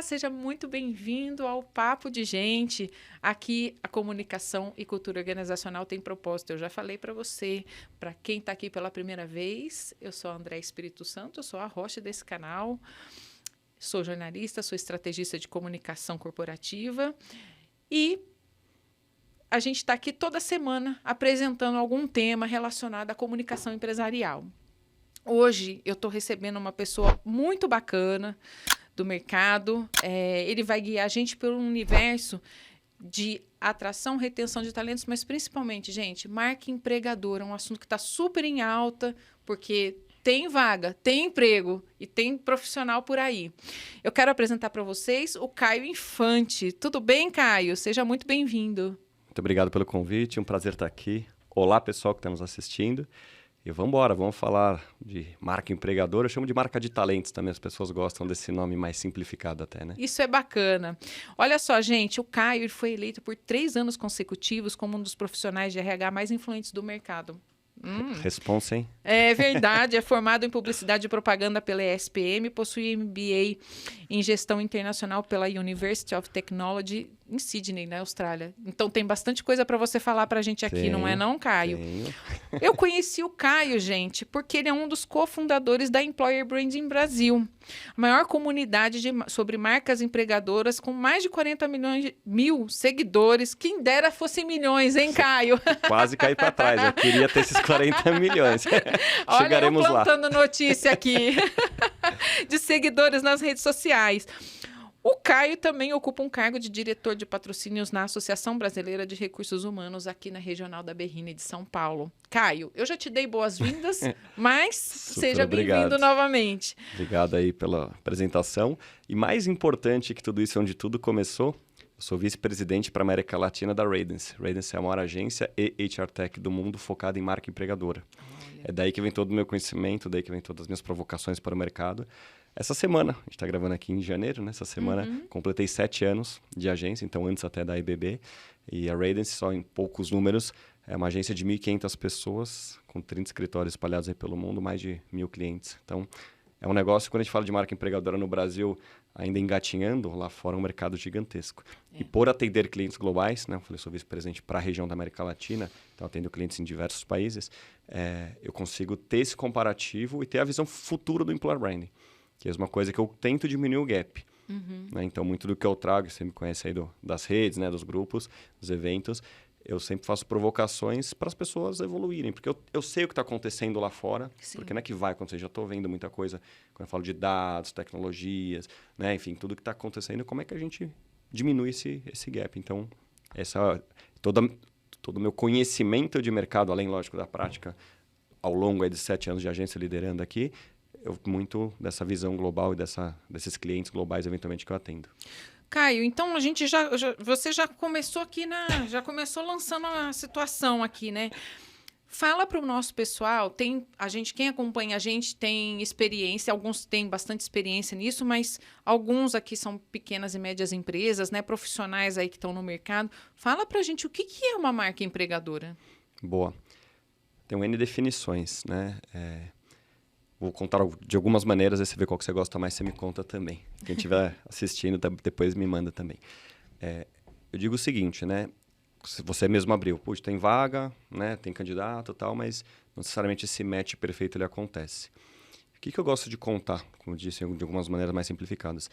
seja muito bem-vindo ao Papo de Gente. Aqui a comunicação e cultura organizacional tem propósito. Eu já falei para você, para quem está aqui pela primeira vez, eu sou a André Espírito Santo, eu sou a host desse canal, sou jornalista, sou estrategista de comunicação corporativa e a gente está aqui toda semana apresentando algum tema relacionado à comunicação empresarial. Hoje eu estou recebendo uma pessoa muito bacana do mercado. Ele vai guiar a gente pelo universo de atração, retenção de talentos, mas principalmente, gente, marca empregadora, um assunto que está super em alta, porque tem vaga, tem emprego e tem profissional por aí. Eu quero apresentar para vocês o Caio Infante. Tudo bem, Caio? Seja muito bem-vindo. Muito obrigado pelo convite, um prazer estar aqui. Olá, pessoal que está nos assistindo. E vamos embora, vamos falar de marca empregadora. Eu chamo de marca de talentos também, as pessoas gostam desse nome mais simplificado até, né? Isso é bacana. Olha só, gente, o Caio foi eleito por 3 anos consecutivos como um dos profissionais de RH mais influentes do mercado. Responsa, hein? É verdade, é formado em publicidade e propaganda pela ESPM, possui MBA em gestão internacional pela University of Technology em Sydney, na Austrália. Então tem bastante coisa para você falar para a gente aqui, não é não, Caio? Tenho. Eu conheci o Caio, gente, porque ele é um dos cofundadores da Employer Branding Brasil, a maior comunidade sobre marcas empregadoras com mais de 40 mil seguidores. Quem dera fossem milhões, hein, Caio? Quase caí para trás, eu queria ter esses 40 milhões. Olha, Chegaremos eu lá. plantando notícia aqui de seguidores nas redes sociais. O Caio também ocupa um cargo de diretor de patrocínios na Associação Brasileira de Recursos Humanos aqui na Regional da Berrini de São Paulo. Caio, eu já te dei boas-vindas, mas seja bem-vindo novamente. Obrigado aí pela apresentação. E mais importante que tudo isso, onde tudo começou, eu sou vice-presidente para a América Latina da Radence. Radence é a maior agência e HR Tech do mundo focada em marca empregadora. É daí que vem todo o meu conhecimento, daí que vem todas as minhas provocações para o mercado. Essa semana, a gente está gravando aqui em janeiro, né? Essa semana completei 7 anos de agência, então antes até da IBB. E a Radence, só em poucos números, é uma agência de 1.500 pessoas, com 30 escritórios espalhados aí pelo mundo, mais de 1.000 clientes. Então, é um negócio, quando a gente fala de marca empregadora no Brasil, ainda engatinhando, lá fora é um mercado gigantesco. E por atender clientes globais, né? Eu falei, sou vice-presidente para a região da América Latina, então atendo clientes em diversos países, eu consigo ter esse comparativo e ter a visão futura do Employer Branding, que é uma coisa que eu tento diminuir o gap. Né? Então, muito do que eu trago, você me conhece aí das redes, né? Dos grupos, dos eventos, eu sempre faço provocações para as pessoas evoluírem, porque eu sei o que está acontecendo lá fora, porque não é que vai acontecer, já estou vendo muita coisa, quando eu falo de dados, tecnologias, né? Enfim, tudo que está acontecendo, como é que a gente diminui esse gap. Então, todo o meu conhecimento de mercado, além, lógico, da prática, ao longo aí de 7 anos de agência liderando aqui, muito dessa visão global e desses clientes globais, eventualmente, que eu atendo. Caio, então a gente você já começou aqui já começou lançando a situação aqui, né? Fala para o nosso pessoal, quem acompanha a gente tem experiência, alguns têm bastante experiência nisso, mas alguns aqui são pequenas e médias empresas, né? Profissionais aí que estão no mercado. Fala para a gente o que é uma marca empregadora. Boa. Tem N definições, né? Vou contar de algumas maneiras, aí você vê qual que você gosta mais, você me conta também. Quem estiver assistindo, depois me manda também. Eu digo o seguinte, né? Se você mesmo abriu, puxa, tem vaga, né? Tem candidato e tal, mas não necessariamente esse match perfeito ele acontece. O que eu gosto de contar, como eu disse, de algumas maneiras mais simplificadas?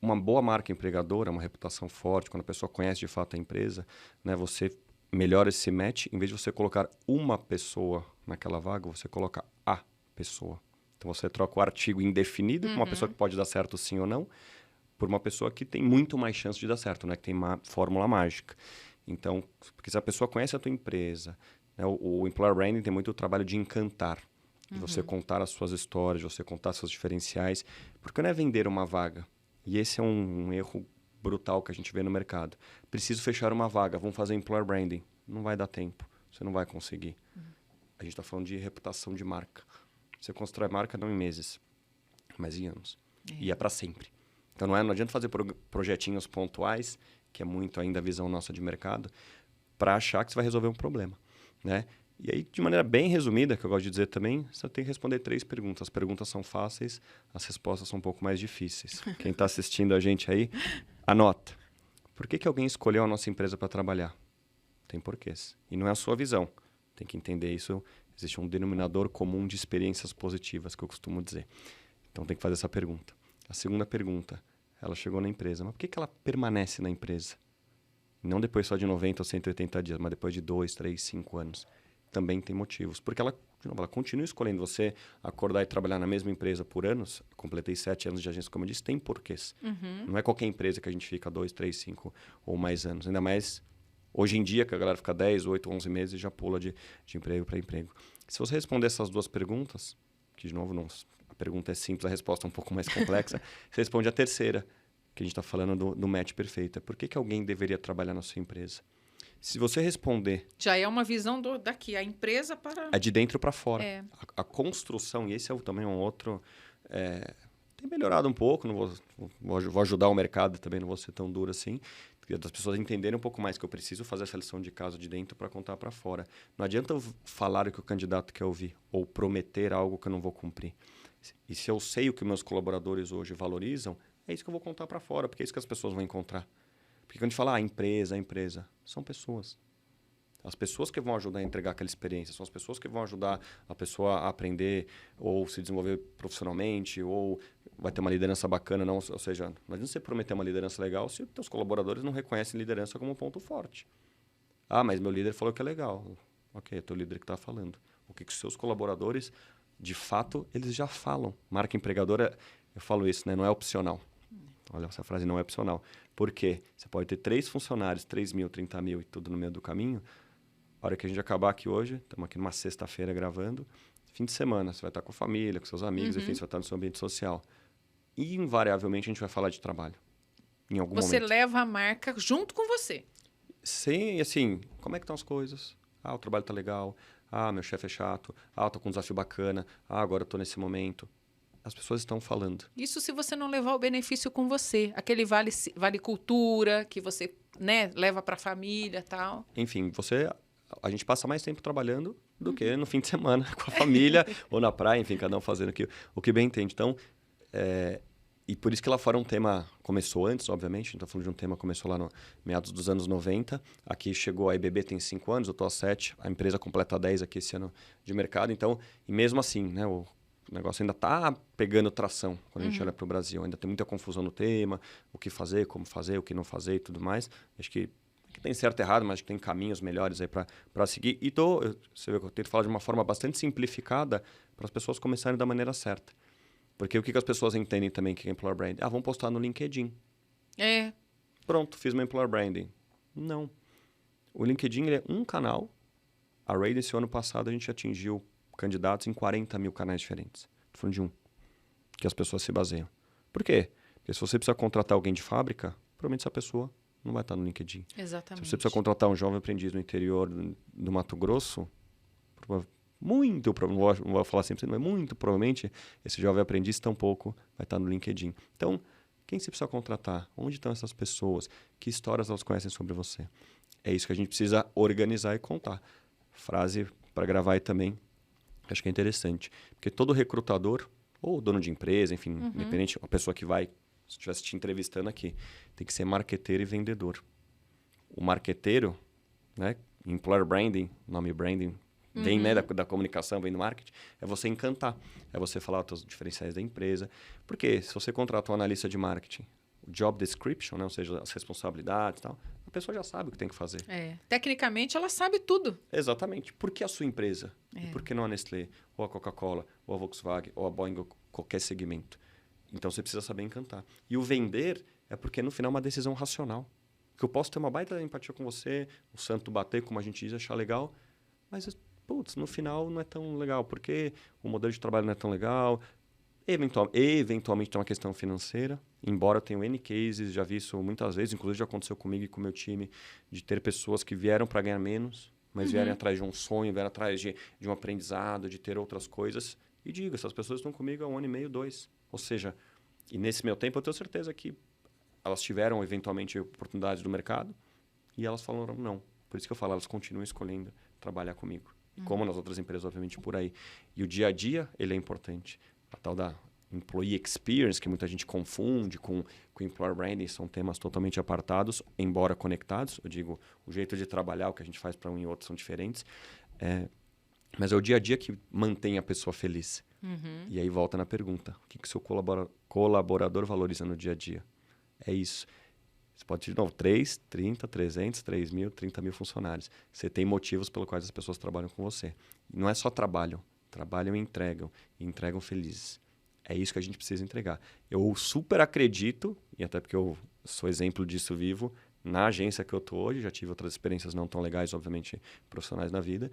Uma boa marca empregadora, uma reputação forte, quando a pessoa conhece de fato a empresa, né? Você melhora esse match, em vez de você colocar uma pessoa naquela vaga, você coloca a pessoa. Então, você troca o artigo indefinido, com uma pessoa que pode dar certo sim ou não, por uma pessoa que tem muito mais chance de dar certo, né? Que tem uma fórmula mágica. Então, porque se a pessoa conhece a tua empresa, né? O Employer Branding tem muito o trabalho de encantar, de você contar as suas histórias, de você contar seus diferenciais, porque não é vender uma vaga. E esse é um erro brutal que a gente vê no mercado. Preciso fechar uma vaga, vamos fazer Employer Branding. Não vai dar tempo, você não vai conseguir. A gente está falando de reputação de marca. Você constrói marca não em meses, mas em anos. E é para sempre. Então, não adianta fazer projetinhos pontuais, que é muito ainda a visão nossa de mercado, para achar que você vai resolver um problema. Né? E aí, de maneira bem resumida, que eu gosto de dizer também, você tem que responder 3 perguntas. As perguntas são fáceis, as respostas são um pouco mais difíceis. Quem está assistindo a gente aí, anota. Por que alguém escolheu a nossa empresa para trabalhar? Tem porquês. E não é a sua visão. Tem que entender isso. Existe um denominador comum de experiências positivas, que eu costumo dizer. Então, tem que fazer essa pergunta. A segunda pergunta, ela chegou na empresa, mas por que ela permanece na empresa? Não depois só de 90 ou 180 dias, mas depois de 2, 3, 5 anos. Também tem motivos. Porque ela, de novo, ela continua escolhendo você acordar e trabalhar na mesma empresa por anos. Completei 7 anos de agência, como eu disse, tem porquês. Não é qualquer empresa que a gente fica 2, 3, 5 ou mais anos. Ainda mais hoje em dia, que a galera fica 10, 8, 11 meses e já pula de emprego para emprego. Se você responder essas 2 perguntas, que de novo a pergunta é simples, a resposta é um pouco mais complexa, você responde a terceira, que a gente está falando do match perfeito. É por que alguém deveria trabalhar na sua empresa? Se você responder... Já é uma visão daqui, a empresa para... É de dentro para fora. É. A construção, e esse é também um outro... tem melhorado um pouco, não vou ajudar o mercado também, não vou ser tão duro assim. Das pessoas entenderem um pouco mais que eu preciso fazer essa lição de casa de dentro para contar para fora. Não adianta eu falar o que o candidato quer ouvir ou prometer algo que eu não vou cumprir. E se eu sei o que meus colaboradores hoje valorizam, é isso que eu vou contar para fora, porque é isso que as pessoas vão encontrar. Porque quando a gente fala a empresa, são pessoas. As pessoas que vão ajudar a entregar aquela experiência, são as pessoas que vão ajudar a pessoa a aprender ou se desenvolver profissionalmente, ou vai ter uma liderança bacana, não, ou seja, não adianta você prometer uma liderança legal se os teus colaboradores não reconhecem liderança como um ponto forte. Ah, mas meu líder falou que é legal. Ok, é teu líder que está falando. O que os seus colaboradores, de fato, eles já falam. Marca empregadora, eu falo isso, né? Não é opcional. Olha, essa frase não é opcional. Por quê? Você pode ter 3 funcionários, 3 mil, 30 mil e tudo no meio do caminho. A hora que a gente acabar aqui hoje, estamos aqui numa sexta-feira gravando, fim de semana, você vai estar com a família, com seus amigos, enfim, você vai estar no seu ambiente social. E, invariavelmente, a gente vai falar de trabalho. Em algum momento. Você leva a marca junto com você. Sim, assim, como é que estão as coisas? Ah, o trabalho tá legal. Ah, meu chefe é chato. Ah, eu tô com um desafio bacana. Ah, agora eu tô nesse momento. As pessoas estão falando. Isso se você não levar o benefício com você. Aquele vale cultura que você, né, leva para a família e tal. Enfim, a gente passa mais tempo trabalhando do que no fim de semana com a família ou na praia, enfim, cada um fazendo o que bem entende. Então, e por isso que lá fora um tema começou antes, obviamente. A gente está falando de um tema que começou lá no meados dos anos 90. Aqui chegou a IBB tem 5 anos, eu estou há 7. A empresa completa 10 aqui esse ano de mercado. Então, e mesmo assim, né, o negócio ainda está pegando tração quando a gente olha para o Brasil. Ainda tem muita confusão no tema, o que fazer, como fazer, o que não fazer e tudo mais. Acho que tem certo e errado, mas acho que tem caminhos melhores aí para seguir. E você vê que eu tento falar de uma forma bastante simplificada para as pessoas começarem da maneira certa. Porque o que as pessoas entendem também que é Employer Branding? Ah, vamos postar no LinkedIn. Pronto, fiz meu Employer Branding. Não. O LinkedIn ele é um canal. A Radiance, ano passado, a gente atingiu candidatos em 40 mil canais diferentes. Estou falando de um. Que as pessoas se baseiam. Por quê? Porque se você precisa contratar alguém de fábrica, provavelmente essa pessoa não vai estar no LinkedIn. Exatamente. Se você precisa contratar um jovem aprendiz no interior do Mato Grosso, muito provavelmente, não vou falar 100%, mas muito provavelmente esse jovem aprendiz tampouco vai estar no LinkedIn. Então, quem você precisa contratar? Onde estão essas pessoas? Que histórias elas conhecem sobre você? É isso que a gente precisa organizar e contar. Frase para gravar aí também, acho que é interessante. Porque todo recrutador, ou dono de empresa, enfim, independente, uma pessoa que vai, se estivesse te entrevistando aqui, tem que ser marqueteiro e vendedor. O marqueteiro, né, Employer Branding, nome branding, vem né, da comunicação, vem do marketing, é você encantar. É você falar os diferenciais da empresa. Porque se você contrata um analista de marketing, o job description, né, ou seja, as responsabilidades e tal, a pessoa já sabe o que tem que fazer. Tecnicamente, ela sabe tudo. Exatamente. Por que a sua empresa? E por que não a Nestlé, ou a Coca-Cola, ou a Volkswagen, ou a Boeing, ou qualquer segmento? Então, você precisa saber encantar. E o vender é porque, no final, é uma decisão racional. Que eu posso ter uma baita empatia com você, o santo bater, como a gente diz, achar legal, mas, putz, no final não é tão legal, porque o modelo de trabalho não é tão legal. Eventualmente tem uma questão financeira, embora eu tenha N cases, já vi isso muitas vezes, inclusive já aconteceu comigo e com o meu time, de ter pessoas que vieram para ganhar menos, mas vieram atrás de um sonho, vieram atrás de um aprendizado, de ter outras coisas. E digo, essas pessoas estão comigo há 1 ano e meio, 2. Ou seja, e nesse meu tempo eu tenho certeza que elas tiveram eventualmente oportunidades do mercado e elas falaram não. Por isso que eu falo, elas continuam escolhendo trabalhar comigo. como nas outras empresas, obviamente, por aí. E o dia a dia, ele é importante. A tal da employee experience, que muita gente confunde com employer branding, são temas totalmente apartados, embora conectados. Eu digo, o jeito de trabalhar, o que a gente faz para um e outro são diferentes. Mas é o dia a dia que mantém a pessoa feliz. E aí volta na pergunta, o que o seu colaborador valoriza no dia a dia? É isso. Você pode ter, de novo, 3, 30, 300, 3 mil, 30 mil funcionários. Você tem motivos pelos quais as pessoas trabalham com você. E não é só trabalham e entregam felizes. É isso que a gente precisa entregar. Eu super acredito, e até porque eu sou exemplo disso vivo, na agência que eu estou hoje, já tive outras experiências não tão legais, obviamente, profissionais na vida,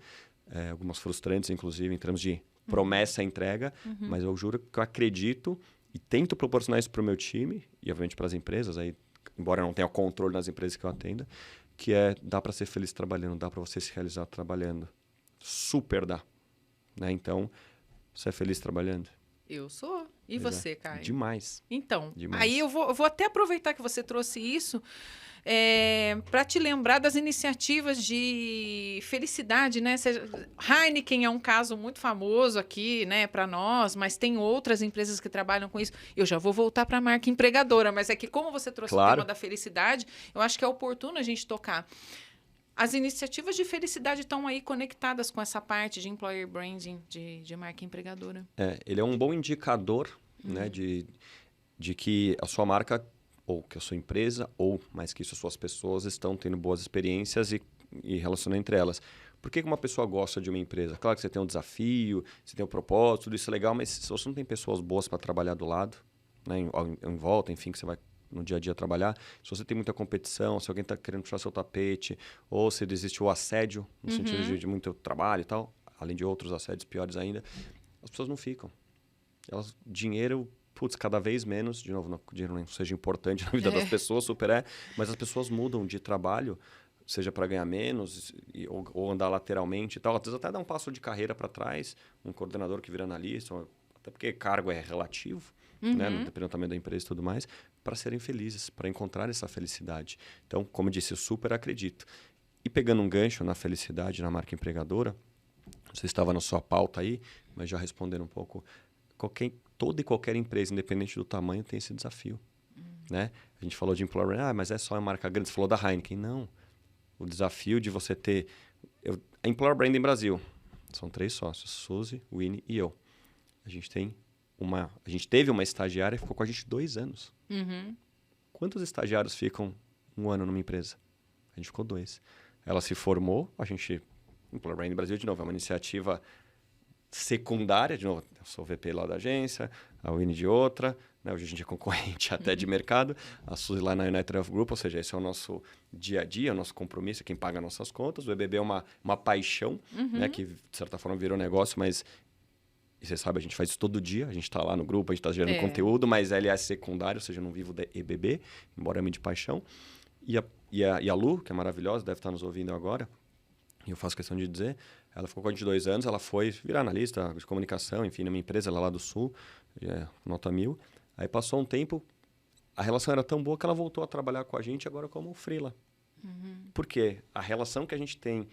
algumas frustrantes, inclusive, em termos de promessa e entrega, mas eu juro que eu acredito e tento proporcionar isso para o meu time, e obviamente para as empresas, aí, embora eu não tenha controle nas empresas que eu atenda, que dá para ser feliz trabalhando, dá para você se realizar trabalhando. Super dá. Né? Então, você é feliz trabalhando? Eu sou. E você, Caio? Demais. Então, Demais. aí eu vou até aproveitar que você trouxe isso para te lembrar das iniciativas de felicidade, né? Heineken é um caso muito famoso aqui, né, para nós, mas tem outras empresas que trabalham com isso. Eu já vou voltar para a marca empregadora, mas é que como você trouxe o tema da felicidade, eu acho que é oportuno a gente tocar. As iniciativas de felicidade estão aí conectadas com essa parte de employer branding, de marca empregadora. Ele é um bom indicador, né, de que a sua marca, ou que a sua empresa, ou mais que isso, as suas pessoas estão tendo boas experiências e relacionando entre elas. Por que uma pessoa gosta de uma empresa? Claro que você tem um desafio, você tem um propósito, tudo isso é legal, mas se você não tem pessoas boas para trabalhar do lado, né, em volta, enfim, que você vai no dia a dia trabalhar, se você tem muita competição, se alguém está querendo puxar seu tapete, ou se existe o assédio, no sentido de muito trabalho e tal, além de outros assédios piores ainda, as pessoas não ficam. Dinheiro, cada vez menos, de novo, dinheiro não seja importante na vida das pessoas, mas as pessoas mudam de trabalho, seja para ganhar menos ou andar lateralmente e tal, às vezes até dar um passo de carreira para trás, um coordenador que vira analista, até porque cargo é relativo, né, dependendo do tamanho da empresa e tudo mais, para serem felizes, para encontrar essa felicidade. Então, como eu disse, eu super acredito. E pegando um gancho na felicidade, na marca empregadora, você estava na sua pauta aí, mas já respondendo um pouco, toda e qualquer empresa, independente do tamanho, tem esse desafio. Né? A gente falou de employer, mas é só uma marca grande. Você falou da Heineken. Não. O desafio de você ter... a Employer Branding Brasil, são 3 sócios, Suzy, Winnie e eu. A gente teve uma estagiária que ficou com a gente 2 anos. Quantos estagiários ficam 1 ano numa empresa? A gente ficou 2. Ela se formou, Employer Branding Brasil, de novo, é uma iniciativa secundária, de novo, eu sou o VP lá da agência, a Winnie de outra, né? Hoje a gente é concorrente até de mercado, a Suzy lá na United Health Group, ou seja, esse é o nosso dia a dia, o nosso compromisso, quem paga nossas contas. O EBB é uma paixão, né? Que de certa forma virou negócio, mas você sabe, a gente faz isso todo dia, a gente está lá no grupo, a gente está gerando conteúdo, mas ele é secundário, ou seja, eu não vivo de EBB, embora ame de paixão. E a Lu, que é maravilhosa, deve estar nos ouvindo agora, e eu faço questão de dizer, ela ficou com a gente 2 anos, ela foi virar analista de comunicação, enfim, numa empresa lá do Sul, nota 1000. Aí passou um tempo, a relação era tão boa que ela voltou a trabalhar com a gente agora como freela. Por quê? A relação que a gente tem,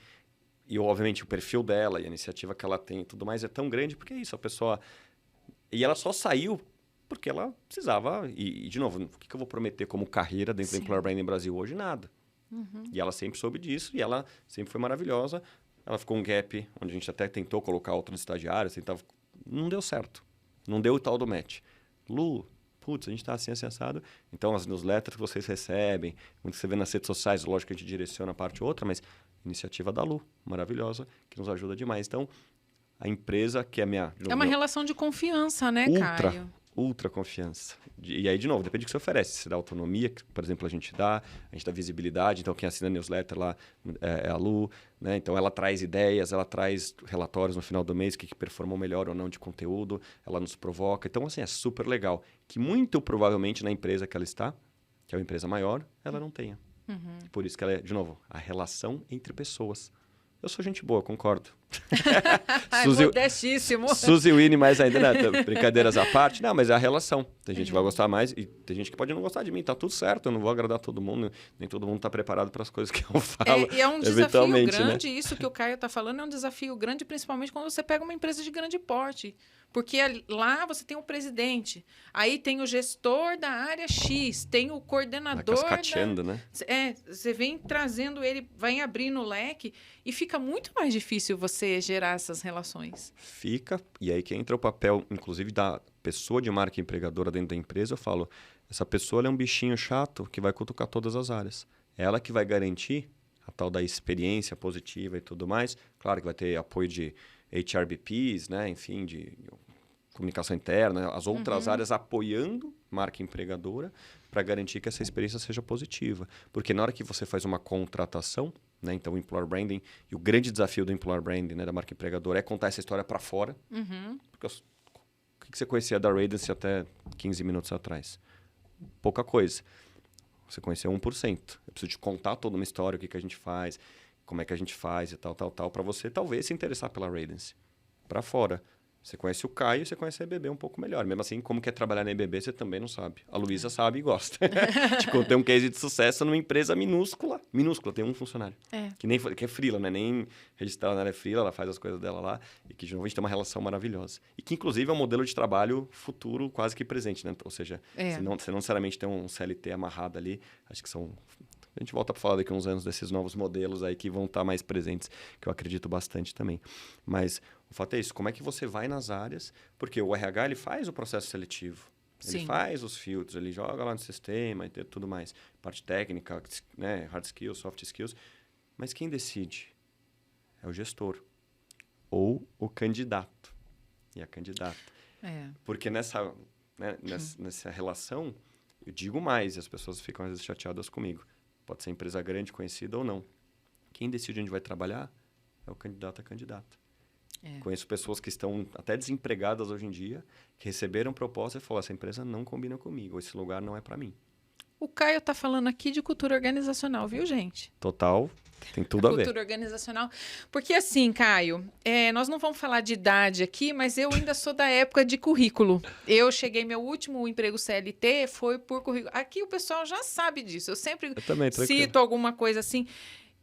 e obviamente o perfil dela e a iniciativa que ela tem e tudo mais é tão grande, porque é isso, a pessoa... E ela só saiu porque ela precisava... E de novo, o que eu vou prometer como carreira dentro da Employer Branding Brasil hoje? Nada. E ela sempre soube disso e ela sempre foi maravilhosa. Ela ficou um gap onde a gente até tentou colocar outros estagiários, não deu certo. Não deu o tal do match. Lu, a gente está assim assado. Então, as newsletters que vocês recebem, quando você vê nas redes sociais, lógico que a gente direciona a parte ou outra, mas iniciativa da Lu, maravilhosa, que nos ajuda demais. Então, a empresa que é minha... É uma relação de confiança, né, Caio? Ultra confiança. E aí, de novo, depende do que você oferece. Se dá autonomia, que, por exemplo, a gente dá visibilidade. Então, quem assina a newsletter lá é a Lu. Né? Então, ela traz ideias, ela traz relatórios no final do mês, o que performou melhor ou não de conteúdo. Ela nos provoca. Então, assim, é super legal. Que muito provavelmente na empresa que ela está, que é uma empresa maior, ela não tenha. Por isso que ela é, de novo, a relação entre pessoas. Eu sou gente boa, concordo. Modestíssimo. Suzy Winnie mais ainda, né? Brincadeiras à parte. Não, mas é a relação. Tem gente que vai gostar mais e tem gente que pode não gostar de mim. Tá tudo certo, eu não vou agradar todo mundo. Nem todo mundo tá preparado para as coisas que eu falo. E é um desafio grande, né? Isso que o Caio tá falando é um desafio grande, principalmente quando você pega uma empresa de grande porte. Porque lá você tem o presidente, aí tem o gestor da área X, tem o coordenador. Vai cascateando, né? Você vem trazendo ele, vai abrindo o leque e fica muito mais difícil você gerar essas relações. Fica, e aí que entra o papel, inclusive, da pessoa de marca empregadora dentro da empresa. Eu falo, essa pessoa ela é um bichinho chato que vai cutucar todas as áreas. Ela que vai garantir a tal da experiência positiva e tudo mais. Claro que vai ter apoio de HRBPs, né? Enfim, de comunicação interna, as outras áreas apoiando marca empregadora para garantir que essa experiência seja positiva. Porque na hora que você faz uma contratação, né, então o Employer Branding, e o grande desafio do Employer Branding, né, da marca empregadora, é contar essa história para fora. Porque o que você conhecia da Radiance até 15 minutos atrás? Pouca coisa. Você conheceu 1%. Eu preciso te contar toda uma história, o que a gente faz, como é que a gente faz e tal, para você talvez se interessar pela Radiance. Para fora. Você conhece o Caio, você conhece a EBB um pouco melhor. Mesmo assim, como que é trabalhar na EBB, você também não sabe. A Luísa sabe e gosta. Te contei um case de sucesso numa empresa minúscula. Minúscula, tem um funcionário. Que é freela, né? Nem registrada na área freela, ela faz as coisas dela lá. E que, de novo, a gente tem uma relação maravilhosa. E que, inclusive, é um modelo de trabalho futuro quase que presente, né? Ou seja, você não necessariamente tem um CLT amarrado ali. Acho que são... A gente volta para falar daqui a uns anos desses novos modelos aí que vão estar mais presentes, que eu acredito bastante também. Mas o fato é isso, como é que você vai nas áreas? Porque o RH ele faz o processo seletivo. Ele faz os filtros, ele joga lá no sistema e tudo mais. Parte técnica, né, hard skills, soft skills. Mas quem decide? É o gestor. Ou o candidato. E a candidata. Porque nessa relação, eu digo mais, e as pessoas ficam às vezes chateadas comigo. Pode ser empresa grande, conhecida ou não. Quem decide onde vai trabalhar é o candidato a candidata. Conheço pessoas que estão até desempregadas hoje em dia, que receberam proposta e falaram, essa empresa não combina comigo, esse lugar não é para mim. O Caio está falando aqui de cultura organizacional, viu, gente? Total, tem tudo a ver. Cultura organizacional. Porque assim, Caio, nós não vamos falar de idade aqui, mas eu ainda sou da época de currículo. Eu cheguei, meu último emprego CLT foi por currículo. Aqui o pessoal já sabe disso. Eu sempre cito alguma coisa assim.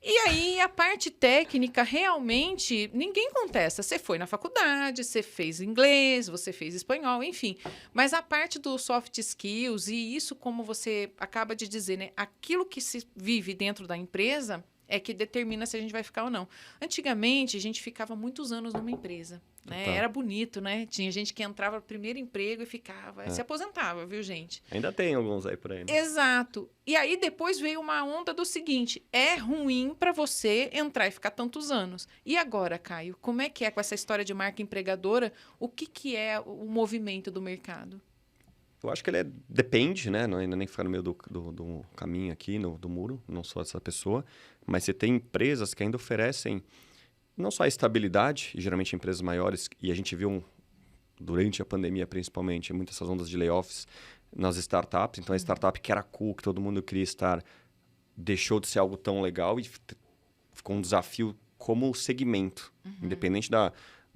E aí, a parte técnica, realmente, ninguém contesta. Você foi na faculdade, você fez inglês, você fez espanhol, enfim. Mas a parte dos soft skills, e isso, como você acaba de dizer, né? Aquilo que se vive dentro da empresa é que determina se a gente vai ficar ou não. Antigamente, a gente ficava muitos anos numa empresa. Né? Era bonito, né? Tinha gente que entrava no primeiro emprego e ficava, se aposentava, viu, gente? Ainda tem alguns aí por aí, né? Exato. E aí depois veio uma onda do seguinte, é ruim para você entrar e ficar tantos anos. E agora, Caio, como é que é com essa história de marca empregadora? O que é o movimento do mercado? Eu acho que ele depende, né? Não ainda nem ficar no meio do caminho aqui, do muro, não sou essa pessoa, mas você tem empresas que ainda oferecem não só a estabilidade, e geralmente empresas maiores, e a gente viu durante a pandemia principalmente, muitas essas ondas de layoffs nas startups. Então, a startup que era cool, que todo mundo queria estar, deixou de ser algo tão legal e ficou um desafio como segmento, independente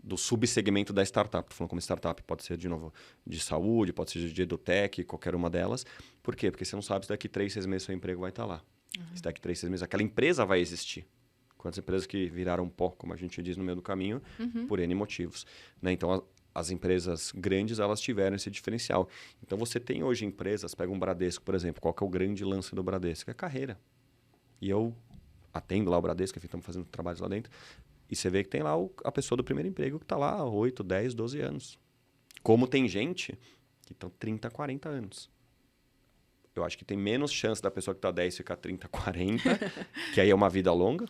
do subsegmento da startup. Estou falando como startup, pode ser, de novo, de saúde, pode ser de edutech, qualquer uma delas. Por quê? Porque você não sabe se daqui 3, 6 meses seu emprego vai estar lá. Se daqui 3, 6 meses aquela empresa vai existir. Quantas empresas que viraram pó, como a gente diz no meio do caminho, por N motivos. Né? Então, as empresas grandes, elas tiveram esse diferencial. Então, você tem hoje empresas, pega um Bradesco, por exemplo. Qual que é o grande lance do Bradesco? É carreira. E eu atendo lá o Bradesco, enfim, estamos fazendo trabalhos lá dentro. E você vê que tem lá a pessoa do primeiro emprego que está lá há 8, 10, 12 anos. Como tem gente que estão 30, 40 anos. Eu acho que tem menos chance da pessoa que está 10 ficar 30, 40, que aí é uma vida longa.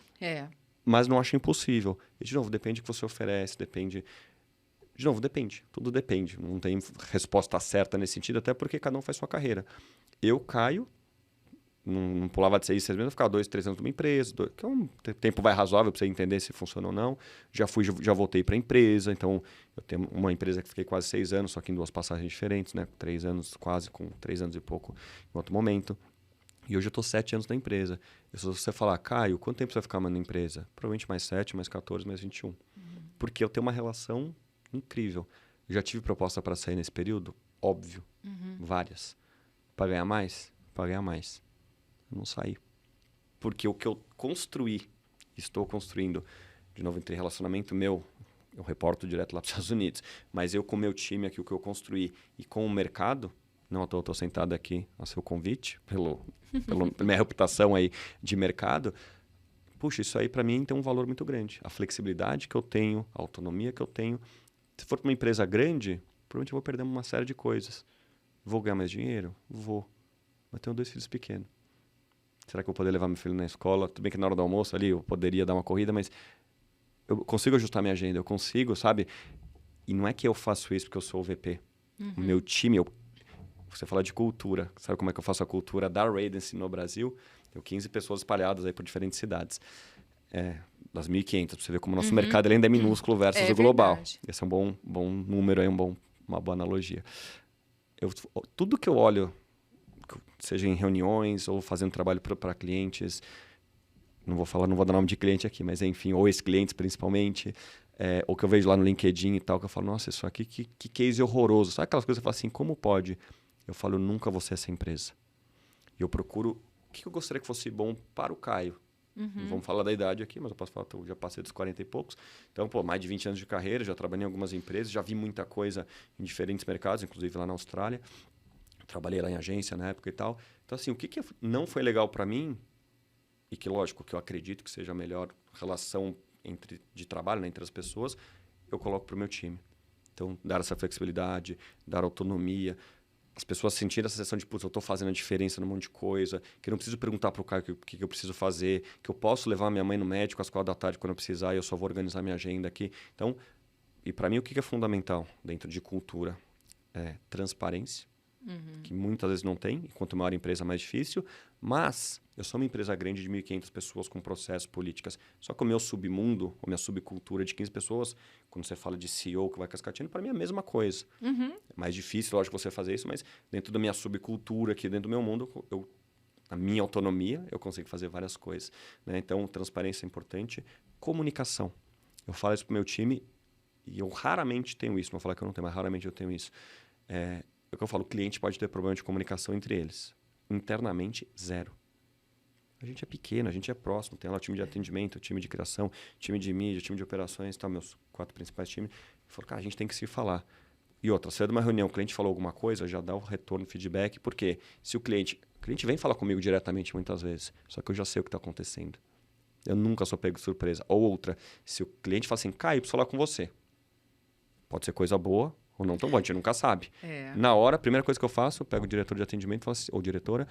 Mas não acho impossível. E, de novo, depende do que você oferece, depende... De novo, depende. Tudo depende. Não tem resposta certa nesse sentido, até porque cada um faz sua carreira. Eu, Caio, não pulava de 6 meses, eu ficava 2, 3 anos numa empresa, que é um tempo vai razoável para você entender se funciona ou não. Já voltei para a empresa, então eu tenho uma empresa que fiquei quase 6 anos, só que em 2 passagens diferentes, né? 3 anos, quase com 3 anos e pouco em outro momento. E hoje eu estou 7 anos na empresa. E se você falar, Caio, quanto tempo você vai ficar na empresa? Provavelmente mais 7, mais 14, mais 21. Porque eu tenho uma relação incrível. Eu já tive proposta para sair nesse período? Óbvio. Várias. Para ganhar mais? Para ganhar mais. Eu não saí. Porque o que eu construí, estou construindo, de novo, entre relacionamento meu, eu reporto direto lá para os Estados Unidos, mas eu com o meu time aqui, o que eu construí, e com o mercado, não à toa estou sentado aqui a seu convite, pela minha reputação aí de mercado, puxa, isso aí para mim tem um valor muito grande. A flexibilidade que eu tenho, a autonomia que eu tenho. Se for para uma empresa grande, provavelmente eu vou perder uma série de coisas. Vou ganhar mais dinheiro? Vou. Mas tenho 2 filhos pequenos. Será que eu vou poder levar meu filho na escola? Tudo bem que na hora do almoço ali eu poderia dar uma corrida, mas eu consigo ajustar minha agenda, eu consigo, sabe? E não é que eu faço isso porque eu sou o VP. O meu time, você fala de cultura. Sabe como é que eu faço a cultura da Radiance no Brasil? Tenho 15 pessoas espalhadas aí por diferentes cidades. Das 1.500, para você ver como o nosso mercado ele ainda é minúsculo versus o global. Verdade. Esse é um bom número, aí, uma boa analogia. Tudo que eu olho, seja em reuniões ou fazendo trabalho para clientes, não vou dar nome de cliente aqui, mas enfim, ou ex-clientes principalmente, ou que eu vejo lá no LinkedIn e tal, que eu falo, nossa, isso aqui, que case horroroso. Sabe aquelas coisas que eu falo assim, como pode? Eu falo, eu nunca vou ser essa empresa. E eu procuro, o que eu gostaria que fosse bom para o Caio? Não vamos falar da idade aqui, mas eu posso falar, eu já passei dos 40 e poucos. Então, mais de 20 anos de carreira, já trabalhei em algumas empresas, já vi muita coisa em diferentes mercados, inclusive lá na Austrália. Trabalhei lá em agência na época e tal. Então, assim, o que não foi legal para mim, e que, lógico, que eu acredito que seja a melhor relação de trabalho, né, entre as pessoas, eu coloco para o meu time. Então, dar essa flexibilidade, dar autonomia, as pessoas sentirem essa sensação de, putz, eu estou fazendo a diferença num monte de coisa, que eu não preciso perguntar para o cara o que eu preciso fazer, que eu posso levar minha mãe no médico às 4 da tarde quando eu precisar e eu só vou organizar minha agenda aqui. Então, e para mim, o que é fundamental dentro de cultura? É transparência, que muitas vezes não tem, e quanto maior a empresa, mais difícil, mas eu sou uma empresa grande de 1.500 pessoas com processos, políticas, só que o meu submundo, a minha subcultura de 15 pessoas, quando você fala de CEO que vai cascateando, para mim é a mesma coisa. É mais difícil, lógico, você fazer isso, mas dentro da minha subcultura aqui, dentro do meu mundo, a minha autonomia, eu consigo fazer várias coisas. Né? Então, transparência é importante. Comunicação. Eu falo isso para o meu time e eu raramente tenho isso. Não vou falar que eu não tenho, mas raramente eu tenho isso. É o que eu falo, o cliente pode ter problema de comunicação entre eles. Internamente, zero. A gente é pequeno, a gente é próximo. Tem lá o time de atendimento, o time de criação, time de mídia, time de operações, tá, meus 4 principais times. Eu falo, cara, a gente tem que se falar. E outra, se é de uma reunião, o cliente falou alguma coisa, já dá o retorno, feedback, porque se o cliente vem falar comigo diretamente muitas vezes, só que eu já sei o que está acontecendo. Eu nunca sou pego de surpresa. Ou outra, se o cliente fala assim, Caio, preciso falar com você. Pode ser coisa boa ou não tão boa, a gente nunca sabe. Na hora, a primeira coisa que eu faço, eu pego o diretor de atendimento e falo assim, ou diretora,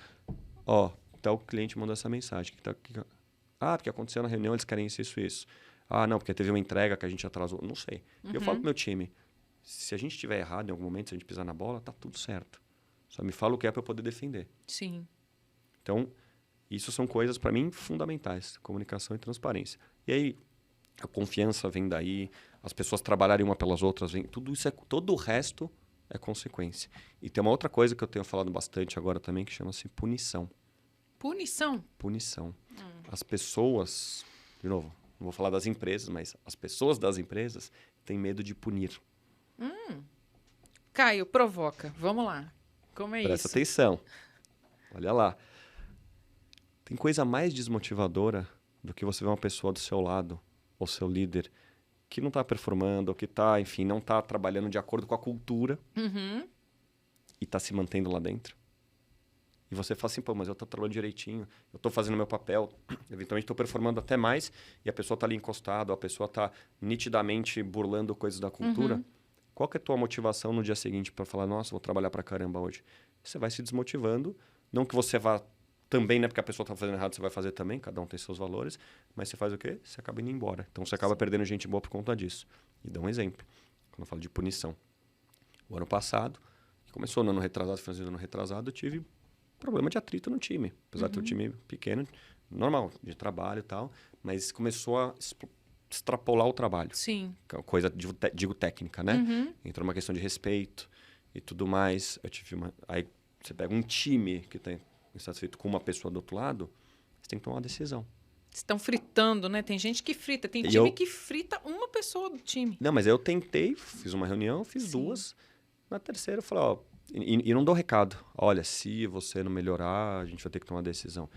tá o cliente mandou essa mensagem. Porque aconteceu na reunião, eles querem isso. Ah, não, porque teve uma entrega que a gente atrasou. Não sei. E eu falo pro meu time, se a gente estiver errado em algum momento, se a gente pisar na bola, tá tudo certo. Só me fala o que é para eu poder defender. Sim. Então, isso são coisas, para mim, fundamentais. Comunicação e transparência. E aí, a confiança vem daí, as pessoas trabalharem uma pelas outras, todo o resto é consequência. E tem uma outra coisa que eu tenho falado bastante agora também, que chama-se punição. Punição? Punição. As pessoas, de novo, não vou falar das empresas, mas as pessoas das empresas têm medo de punir. Caio, provoca. Vamos lá. Como é isso? Presta atenção. Olha lá. Tem coisa mais desmotivadora do que você ver uma pessoa do seu lado, ou seu líder, que não está performando, ou que está, enfim, não está trabalhando de acordo com a cultura e está se mantendo lá dentro. E você fala assim, pô, mas eu estou trabalhando direitinho, eu estou fazendo o meu papel, eventualmente estou performando até mais, e a pessoa está ali encostada, a pessoa está nitidamente burlando coisas da cultura. Qual que é a tua motivação no dia seguinte para falar, nossa, vou trabalhar pra caramba hoje? Você vai se desmotivando, não que você vá também, né, porque a pessoa está fazendo errado, você vai fazer também, cada um tem seus valores, mas você faz o quê? Você acaba indo embora. Então, você acaba perdendo gente boa por conta disso. E dá um exemplo, quando eu falo de punição. O ano passado, começou no ano retrasado, finalzinho do ano retrasado, eu tive problema de atrito no time. Apesar de ter um time pequeno, normal, de trabalho e tal, mas começou a extrapolar o trabalho. Sim. Coisa, digo técnica, né? Entrou uma questão de respeito e tudo mais. Eu tive aí você pega um time que está insatisfeito com uma pessoa do outro lado, você tem que tomar uma decisão. estão fritando, né? Tem gente que frita, tem time que frita uma pessoa do time. Não, mas eu tentei, fiz uma reunião, fiz duas. Na terceira eu falei, ó, e não dou recado. Olha, se você não melhorar, a gente vai ter que tomar uma decisão.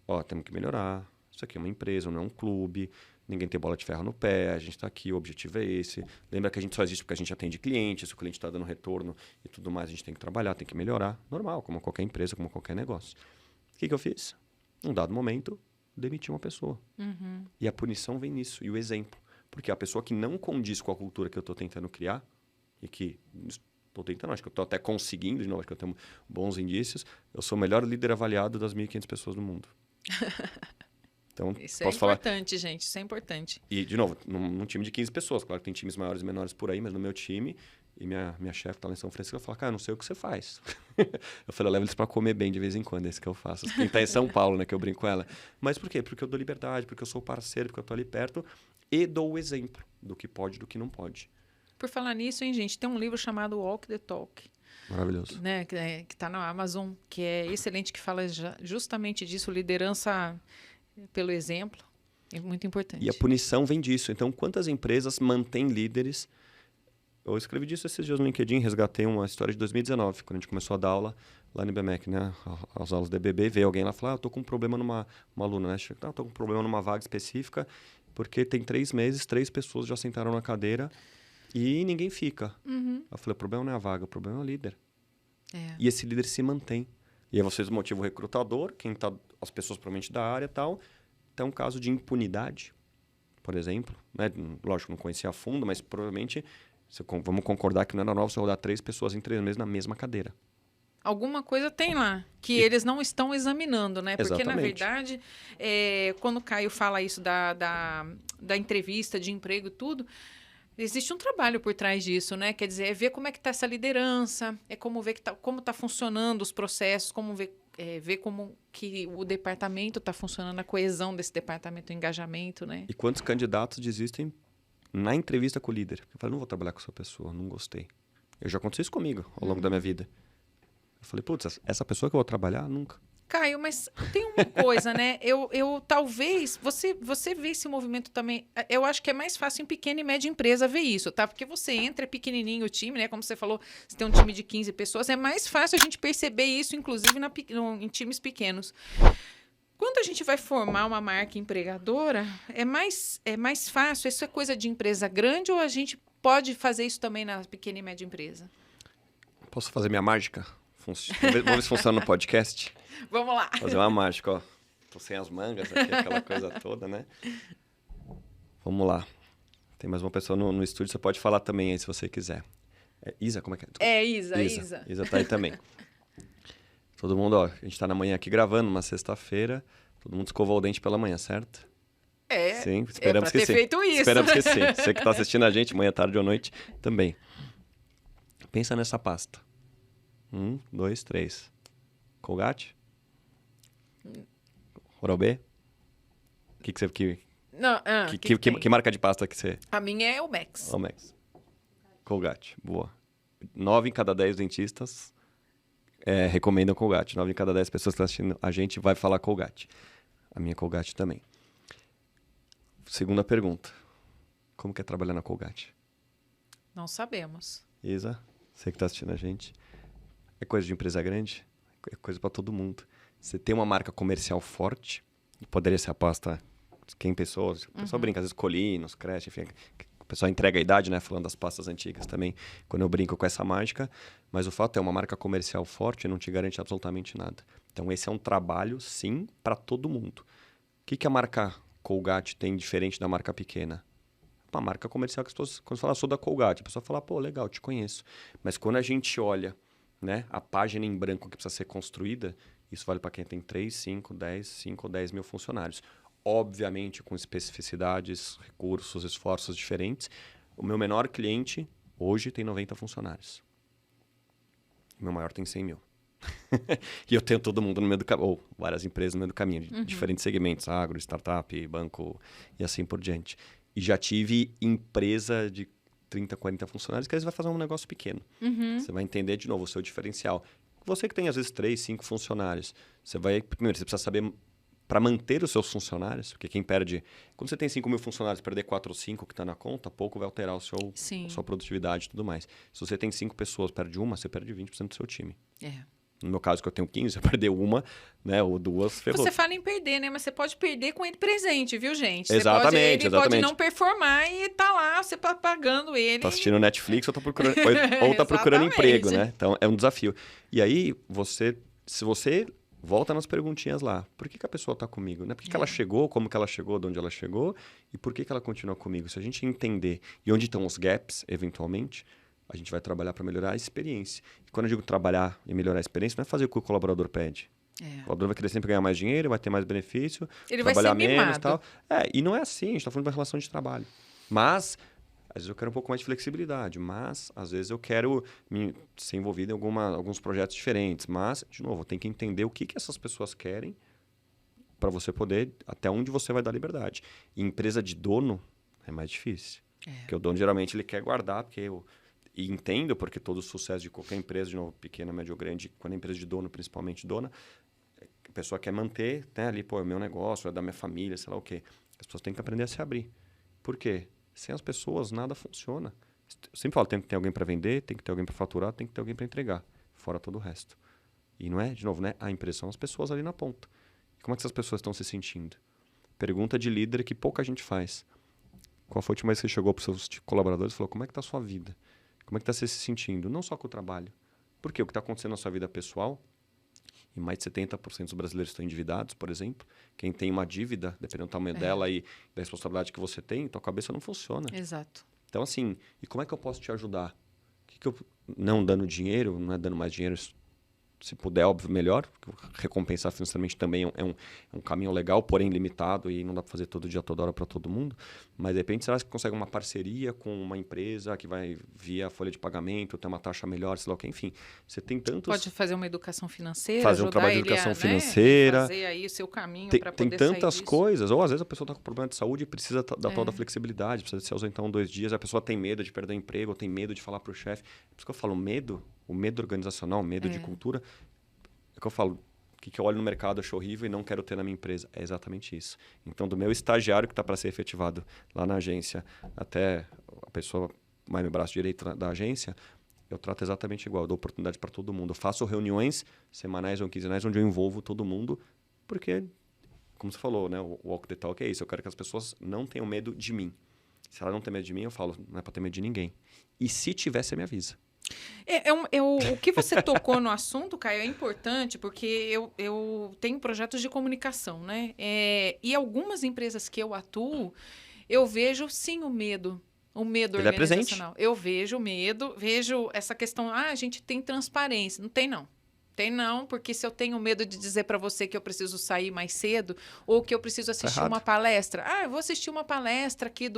Ó, temos que melhorar. Isso aqui é uma empresa, não é um clube. Ninguém tem bola de ferro no pé, a gente está aqui, o objetivo é esse. Lembra que a gente só existe porque a gente atende cliente, se o cliente está dando retorno e tudo mais, a gente tem que trabalhar, tem que melhorar. Normal, como qualquer empresa, como qualquer negócio. O que eu fiz? Num dado momento, demiti uma pessoa. E a punição vem nisso, e o exemplo. Porque a pessoa que não condiz com a cultura que eu estou tentando criar, e que estou tentando, acho que eu estou até conseguindo, de novo, acho que eu tenho bons indícios, eu sou o melhor líder avaliado das 1.500 pessoas do mundo. Então, isso posso é falar... importante, gente. Isso é importante. E, de novo, num time de 15 pessoas. Claro que tem times maiores e menores por aí, mas no meu time... E minha chefe está lá em São Francisco, ela fala, cara, não sei o que você faz. Eu falei, eu levo eles para comer bem de vez em quando, é isso que eu faço. Quem está em São Paulo, né, que eu brinco com ela. Mas por quê? Porque eu dou liberdade, porque eu sou parceiro, porque eu estou ali perto. E dou o exemplo do que pode e do que não pode. Por falar nisso, hein, gente, tem um livro chamado Walk the Talk. Maravilhoso. Né, que está na Amazon, que é excelente, que fala justamente disso, liderança pelo exemplo. É muito importante. E a punição vem disso. Então, quantas empresas mantêm líderes? Eu escrevi disso esses dias no LinkedIn, resgatei uma história de 2019, quando a gente começou a dar aula lá no IBMEC, né? As aulas do EBB, veio alguém lá e falou, eu tô com um problema uma aluna, né? Eu tô com um problema numa vaga específica, porque tem 3 meses, 3 pessoas já sentaram na cadeira e ninguém fica. Eu falei, o problema não é a vaga, o problema é o líder. E esse líder se mantém. E aí vocês motivam o recrutador, as pessoas provavelmente da área e tal. Então, um caso de impunidade, por exemplo, né? Lógico, não conhecia a fundo, mas provavelmente, vamos concordar que não é normal você rodar 3 pessoas em 3 meses na mesma cadeira. Alguma coisa tem lá, que eles não estão examinando, né? Porque, na verdade, quando o Caio fala isso da entrevista de emprego e tudo, existe um trabalho por trás disso, né? Quer dizer, é ver como é que está essa liderança, é como ver como está funcionando os processos, como ver como que o departamento está funcionando, a coesão desse departamento, o engajamento, né? E quantos candidatos desistem na entrevista com o líder? Eu falei, não vou trabalhar com essa pessoa, não gostei. Já aconteceu isso comigo ao longo da minha vida. Eu falei, putz, essa pessoa que eu vou trabalhar, nunca. Caio, mas tem uma coisa, né? Eu talvez, você vê esse movimento também, eu acho que é mais fácil em pequena e média empresa ver isso, tá? Porque você entra, é pequenininho o time, né? Como você falou, você tem um time de 15 pessoas, é mais fácil a gente perceber isso, inclusive em times pequenos. Quando a gente vai formar uma marca empregadora, é mais fácil, isso é coisa de empresa grande ou a gente pode fazer isso também na pequena e média empresa? Posso fazer minha mágica? Vamos ver se funciona no podcast. Vamos lá. Fazer uma mágica, ó. Tô sem as mangas aqui, aquela coisa toda, né? Vamos lá. Tem mais uma pessoa no estúdio, você pode falar também aí se você quiser. Isa, como é que é? Isa. Isa tá aí também. Todo mundo, ó, a gente tá na manhã aqui gravando, uma sexta-feira. Todo mundo escovou o dente pela manhã, certo? Sim, esperamos que sim. Feito isso. Esperamos que sim. Você que tá assistindo a gente, manhã, tarde ou noite, também. Pensa nessa pasta. 1, 2, 3. Colgate? Oral-B? Que marca de pasta que você... A minha é o Max. O Max. Colgate, boa. 9 em cada 10 dentistas recomendam Colgate. 9 em cada 10 pessoas que estão assistindo a gente vai falar Colgate. A minha Colgate também. Segunda pergunta. Como que é trabalhar na Colgate? Não sabemos. Isa, você que está assistindo a gente. É coisa de empresa grande? É coisa para todo mundo. Você tem uma marca comercial forte, poderia ser a pasta 100 pessoas. O pessoal brinca, às vezes Colinos, Crest, enfim. O pessoal entrega a idade, né? Falando das pastas antigas também, quando eu brinco com essa mágica. Mas o fato é, uma marca comercial forte não te garante absolutamente nada. Então, esse é um trabalho, sim, para todo mundo. O que a marca Colgate tem diferente da marca pequena? Uma marca comercial que as pessoas, quando fala, sou da Colgate, a pessoa fala, pô, legal, te conheço. Mas quando a gente olha, né, a página em branco que precisa ser construída, isso vale para quem tem 3, 5, 10 mil funcionários. Obviamente, com especificidades, recursos, esforços diferentes. O meu menor cliente, hoje, tem 90 funcionários. O meu maior tem 100 mil. E eu tenho todo mundo no meio do caminho, ou várias empresas no meio do caminho, de diferentes segmentos, agro, startup, banco e assim por diante. E já tive empresa de 30, 40 funcionários que às vezes vai fazer um negócio pequeno. Você vai entender de novo o seu diferencial. Você que tem às vezes 3, 5 funcionários, primeiro você precisa saber para manter os seus funcionários, porque quem perde... Quando você tem 5 mil funcionários, perder 4 ou 5 que está na conta, pouco vai alterar a sua produtividade e tudo mais. Se você tem 5 pessoas, perde uma, você perde 20% do seu time. No meu caso, que eu tenho 15, se eu perder uma, né, ou duas, ferrou. Você fala em perder, né? Mas você pode perder com ele presente, viu, gente? Exatamente, ele pode não performar e tá lá, você tá pagando ele. Tá assistindo Netflix ou tá procurando, ou tá procurando emprego, né? Então, é um desafio. E aí, se você volta nas perguntinhas lá. Por que a pessoa tá comigo? Né? Por que ela chegou, como que ela chegou, de onde ela chegou e por que ela continua comigo? Se a gente entender e onde estão os gaps, eventualmente, a gente vai trabalhar para melhorar a experiência. E quando eu digo trabalhar e melhorar a experiência, não é fazer o que o colaborador pede. O colaborador vai querer sempre ganhar mais dinheiro, vai ter mais benefício, ele trabalhar vai ser menos mimado. e tal. E não é assim, a gente está falando de uma relação de trabalho. Mas, às vezes eu quero um pouco mais de flexibilidade, mas, às vezes eu quero ser envolvido em alguns projetos diferentes. Mas, de novo, tem que entender o que essas pessoas querem para você poder, até onde você vai dar liberdade. E empresa de dono é mais difícil. Porque o dono, geralmente, ele quer guardar, e entendo, porque todo o sucesso de qualquer empresa, de novo, pequena, média ou grande, quando é empresa de dono, principalmente dona, a pessoa quer manter, né, ali, é o meu negócio, é da minha família, sei lá o quê. As pessoas têm que aprender a se abrir. Por quê? Sem as pessoas, nada funciona. Eu sempre falo, tem que ter alguém para vender, tem que ter alguém para faturar, tem que ter alguém para entregar, fora todo o resto. E não é, de novo, né, a impressão são as pessoas ali na ponta. E como é que essas pessoas estão se sentindo? Pergunta de líder que pouca gente faz. Qual foi a última vez que você chegou para os seus colaboradores e falou, como é que está a sua vida? Como é que está você se sentindo? Não só com o trabalho. Por quê? O que está acontecendo na sua vida pessoal, e mais de 70% dos brasileiros estão endividados, por exemplo. Quem tem uma dívida, dependendo do tamanho dela e da responsabilidade que você tem, tua cabeça não funciona. Exato. Então, assim, e como é que eu posso te ajudar? Não dando dinheiro, não é dando mais dinheiro, se puder, óbvio, melhor. Recompensar financeiramente também é um caminho legal, porém limitado, e não dá para fazer todo dia, toda hora para todo mundo. Mas, de repente, será que você consegue uma parceria com uma empresa que vai via folha de pagamento, ter uma taxa melhor, sei lá o que, enfim. Você tem tantos... Pode fazer uma educação financeira, fazer um trabalho de educação financeira. Fazer aí o seu caminho para Tem poder tantas sair disso. coisas. Ou, às vezes, a pessoa está com problema de saúde e precisa da tal da flexibilidade, precisa se ausentar 2 dias, a pessoa tem medo de perder o emprego, ou tem medo de falar para o chefe. Por isso que eu falo, o medo organizacional, o medo de cultura, é que eu falo, o que eu olho no mercado, acho horrível e não quero ter na minha empresa. É exatamente isso. Então, do meu estagiário que está para ser efetivado lá na agência, até a pessoa mais no braço direito da agência, eu trato exatamente igual. Eu dou oportunidade para todo mundo. Eu faço reuniões semanais ou quinzenais onde eu envolvo todo mundo, porque, como você falou, né, o walk the talk é isso. Eu quero que as pessoas não tenham medo de mim. Se ela não tem medo de mim, eu falo, não é para ter medo de ninguém. E se tiver, você me avisa. O que você tocou no assunto, Caio, é importante porque eu tenho projetos de comunicação, né? E algumas empresas que eu atuo, eu vejo sim o medo Ele organizacional. Eu vejo o medo, vejo essa questão, a gente tem transparência. Não tem, não. Tem não, porque se eu tenho medo de dizer para você que eu preciso sair mais cedo ou que eu preciso assistir uma palestra. Eu vou assistir uma palestra aqui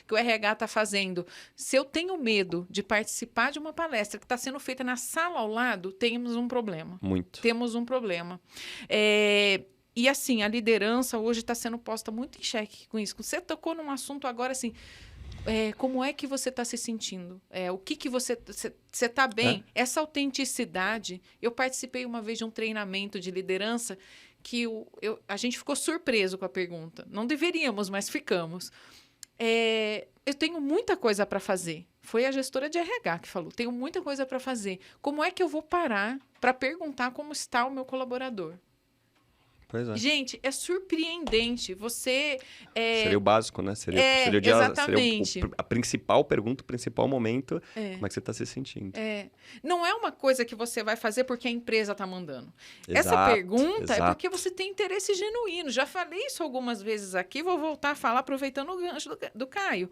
que o RH está fazendo. Se eu tenho medo de participar de uma palestra que está sendo feita na sala ao lado, temos um problema. Muito. Temos um problema. E assim, a liderança hoje está sendo posta muito em xeque com isso. Você tocou num assunto agora assim... como é que você está se sentindo? O que você está bem? Essa autenticidade. Eu participei uma vez de um treinamento de liderança que a gente ficou surpreso com a pergunta. Não deveríamos, mas ficamos. Eu tenho muita coisa para fazer. Foi a gestora de RH que falou. Tenho muita coisa para fazer. Como é que eu vou parar para perguntar como está o meu colaborador? Pois é. Gente, é surpreendente. Você... Seria o básico, né? Seria exatamente. A principal pergunta, o principal momento, como é que você está se sentindo. Não é uma coisa que você vai fazer porque a empresa está mandando. Exato, essa pergunta exato. É porque você tem interesse genuíno. Já falei isso algumas vezes aqui, vou voltar a falar aproveitando o gancho do Caio.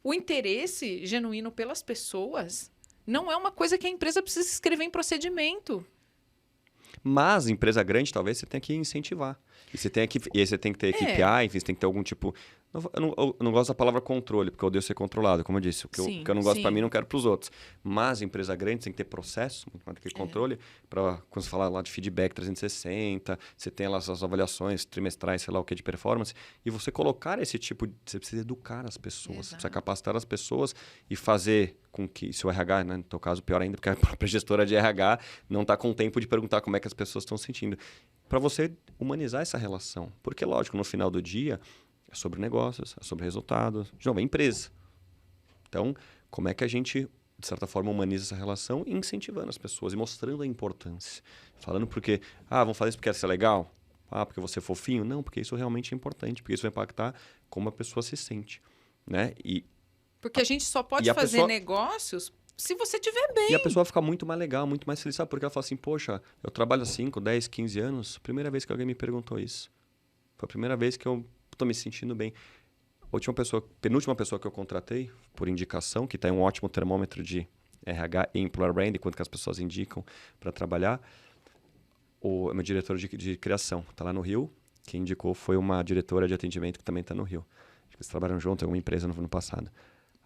O interesse genuíno pelas pessoas não é uma coisa que a empresa precisa escrever em procedimento. Mas, empresa grande, talvez você tenha que incentivar. E você tem que ter KPI, enfim, você tem que ter algum tipo... Eu não gosto da palavra controle, porque eu odeio ser controlado, como eu disse. O que Sim, eu não gosto para sim. mim, não quero para os outros. Mas empresa grande tem que ter processo, muito mais do que controle, para quando você fala lá de feedback 360, você tem lá as avaliações trimestrais, sei lá o que, de performance, e você colocar esse tipo de... Você precisa educar as pessoas, você precisa capacitar as pessoas e fazer com que, se o RH, né, no teu caso, pior ainda, porque a própria gestora de RH não está com tempo de perguntar como é que as pessoas estão se sentindo. Para você humanizar essa relação. Porque, lógico, no final do dia... É sobre negócios, é sobre resultados. De novo, é empresa. Então, como é que a gente, de certa forma, humaniza essa relação e incentivando as pessoas e mostrando a importância. Falando porque, vamos fazer isso porque é legal? Porque você é fofinho? Não, porque isso realmente é importante, porque isso vai impactar como a pessoa se sente. Né? Porque a gente só pode fazer negócios se você estiver bem. E a pessoa fica muito mais legal, muito mais feliz. Sabe? Porque ela fala assim, poxa, eu trabalho há 5, 10, 15 anos, primeira vez que alguém me perguntou isso. Foi a primeira vez que eu estou me sentindo bem. Penúltima pessoa que eu contratei, por indicação, que tem um ótimo termômetro de RH e Employer Brand, quanto que as pessoas indicam para trabalhar, o meu diretor de criação está lá no Rio. Quem indicou foi uma diretora de atendimento que também está no Rio. Acho que eles trabalham junto em alguma empresa no ano passado.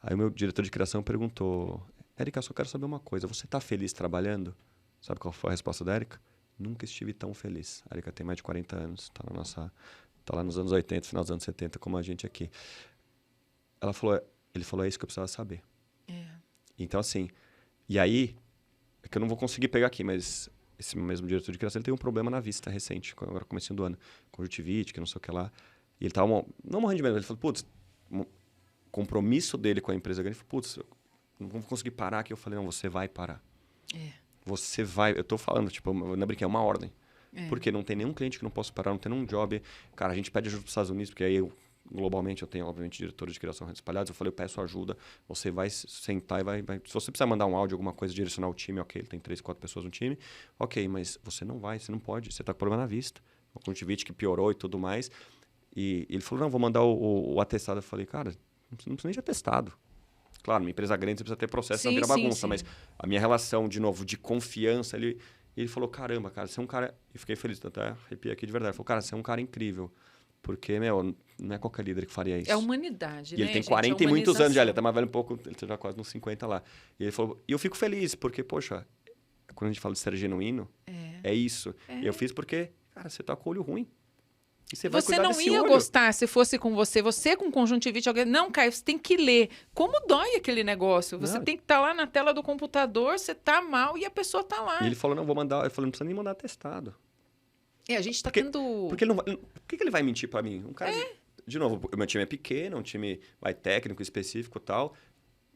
Aí o meu diretor de criação perguntou, Érica, só quero saber uma coisa, você está feliz trabalhando? Sabe qual foi a resposta da Érica? Nunca estive tão feliz. A Érica tem mais de 40 anos, está lá nos anos 80, final dos anos 70, como a gente aqui. Ele falou, é isso que eu precisava saber. Então, assim, e aí, é que eu não vou conseguir pegar aqui, mas esse mesmo diretor de criação, ele teve um problema na vista recente, agora comecinho do ano, conjuntivite, que não sei o que lá. E ele estava, não morrendo de medo, ele falou, putz, o compromisso dele com a empresa grande, ele falou, putz, eu não vou conseguir parar aqui. Eu falei, não, você vai parar. Você vai, eu tô falando, tipo, eu não brinquei, é uma ordem. Porque não tem nenhum cliente que não possa parar, não tem nenhum job. Cara, a gente pede ajuda para os Estados Unidos, porque aí globalmente eu tenho, obviamente, diretores de criação espalhados. Eu falei, eu peço ajuda, você vai sentar e vai... Se você precisar mandar um áudio, alguma coisa, direcionar o time, ok, ele tem 3, 4 pessoas no time, ok, mas você não pode, você está com problema na vista. O conjuntivite que piorou e tudo mais. E ele falou, não, vou mandar o atestado. Eu falei, cara, não precisa nem de atestado. Claro, uma empresa grande você precisa ter processo, não vira bagunça, mas a minha relação, de novo, de confiança, ele falou, caramba, cara, você é um cara... E fiquei feliz, até arrepiei aqui de verdade. Ele falou, cara, você é um cara incrível. Porque, não é qualquer líder que faria isso. É a humanidade, e ele tem 40 e muitos anos já, ele até mais velho um pouco, ele tá já quase nos 50 lá. E ele falou, e eu fico feliz, porque, poxa, quando a gente fala de ser genuíno, é isso. E eu fiz porque, cara, você tá com o olho ruim. E você vai cuidar desse olho. Você não ia gostar se fosse com você com conjuntivite, alguém... Não, Caio, você tem que ler. Como dói aquele negócio? Você tem que estar lá na tela do computador, você tá mal e a pessoa tá lá. E ele falou, não, vou mandar... Ele falou, não precisa nem mandar atestado. A gente tá tendo... Porque ele não, por que ele vai mentir pra mim? Um cara... De novo, o meu time é pequeno, um time técnico, específico e tal.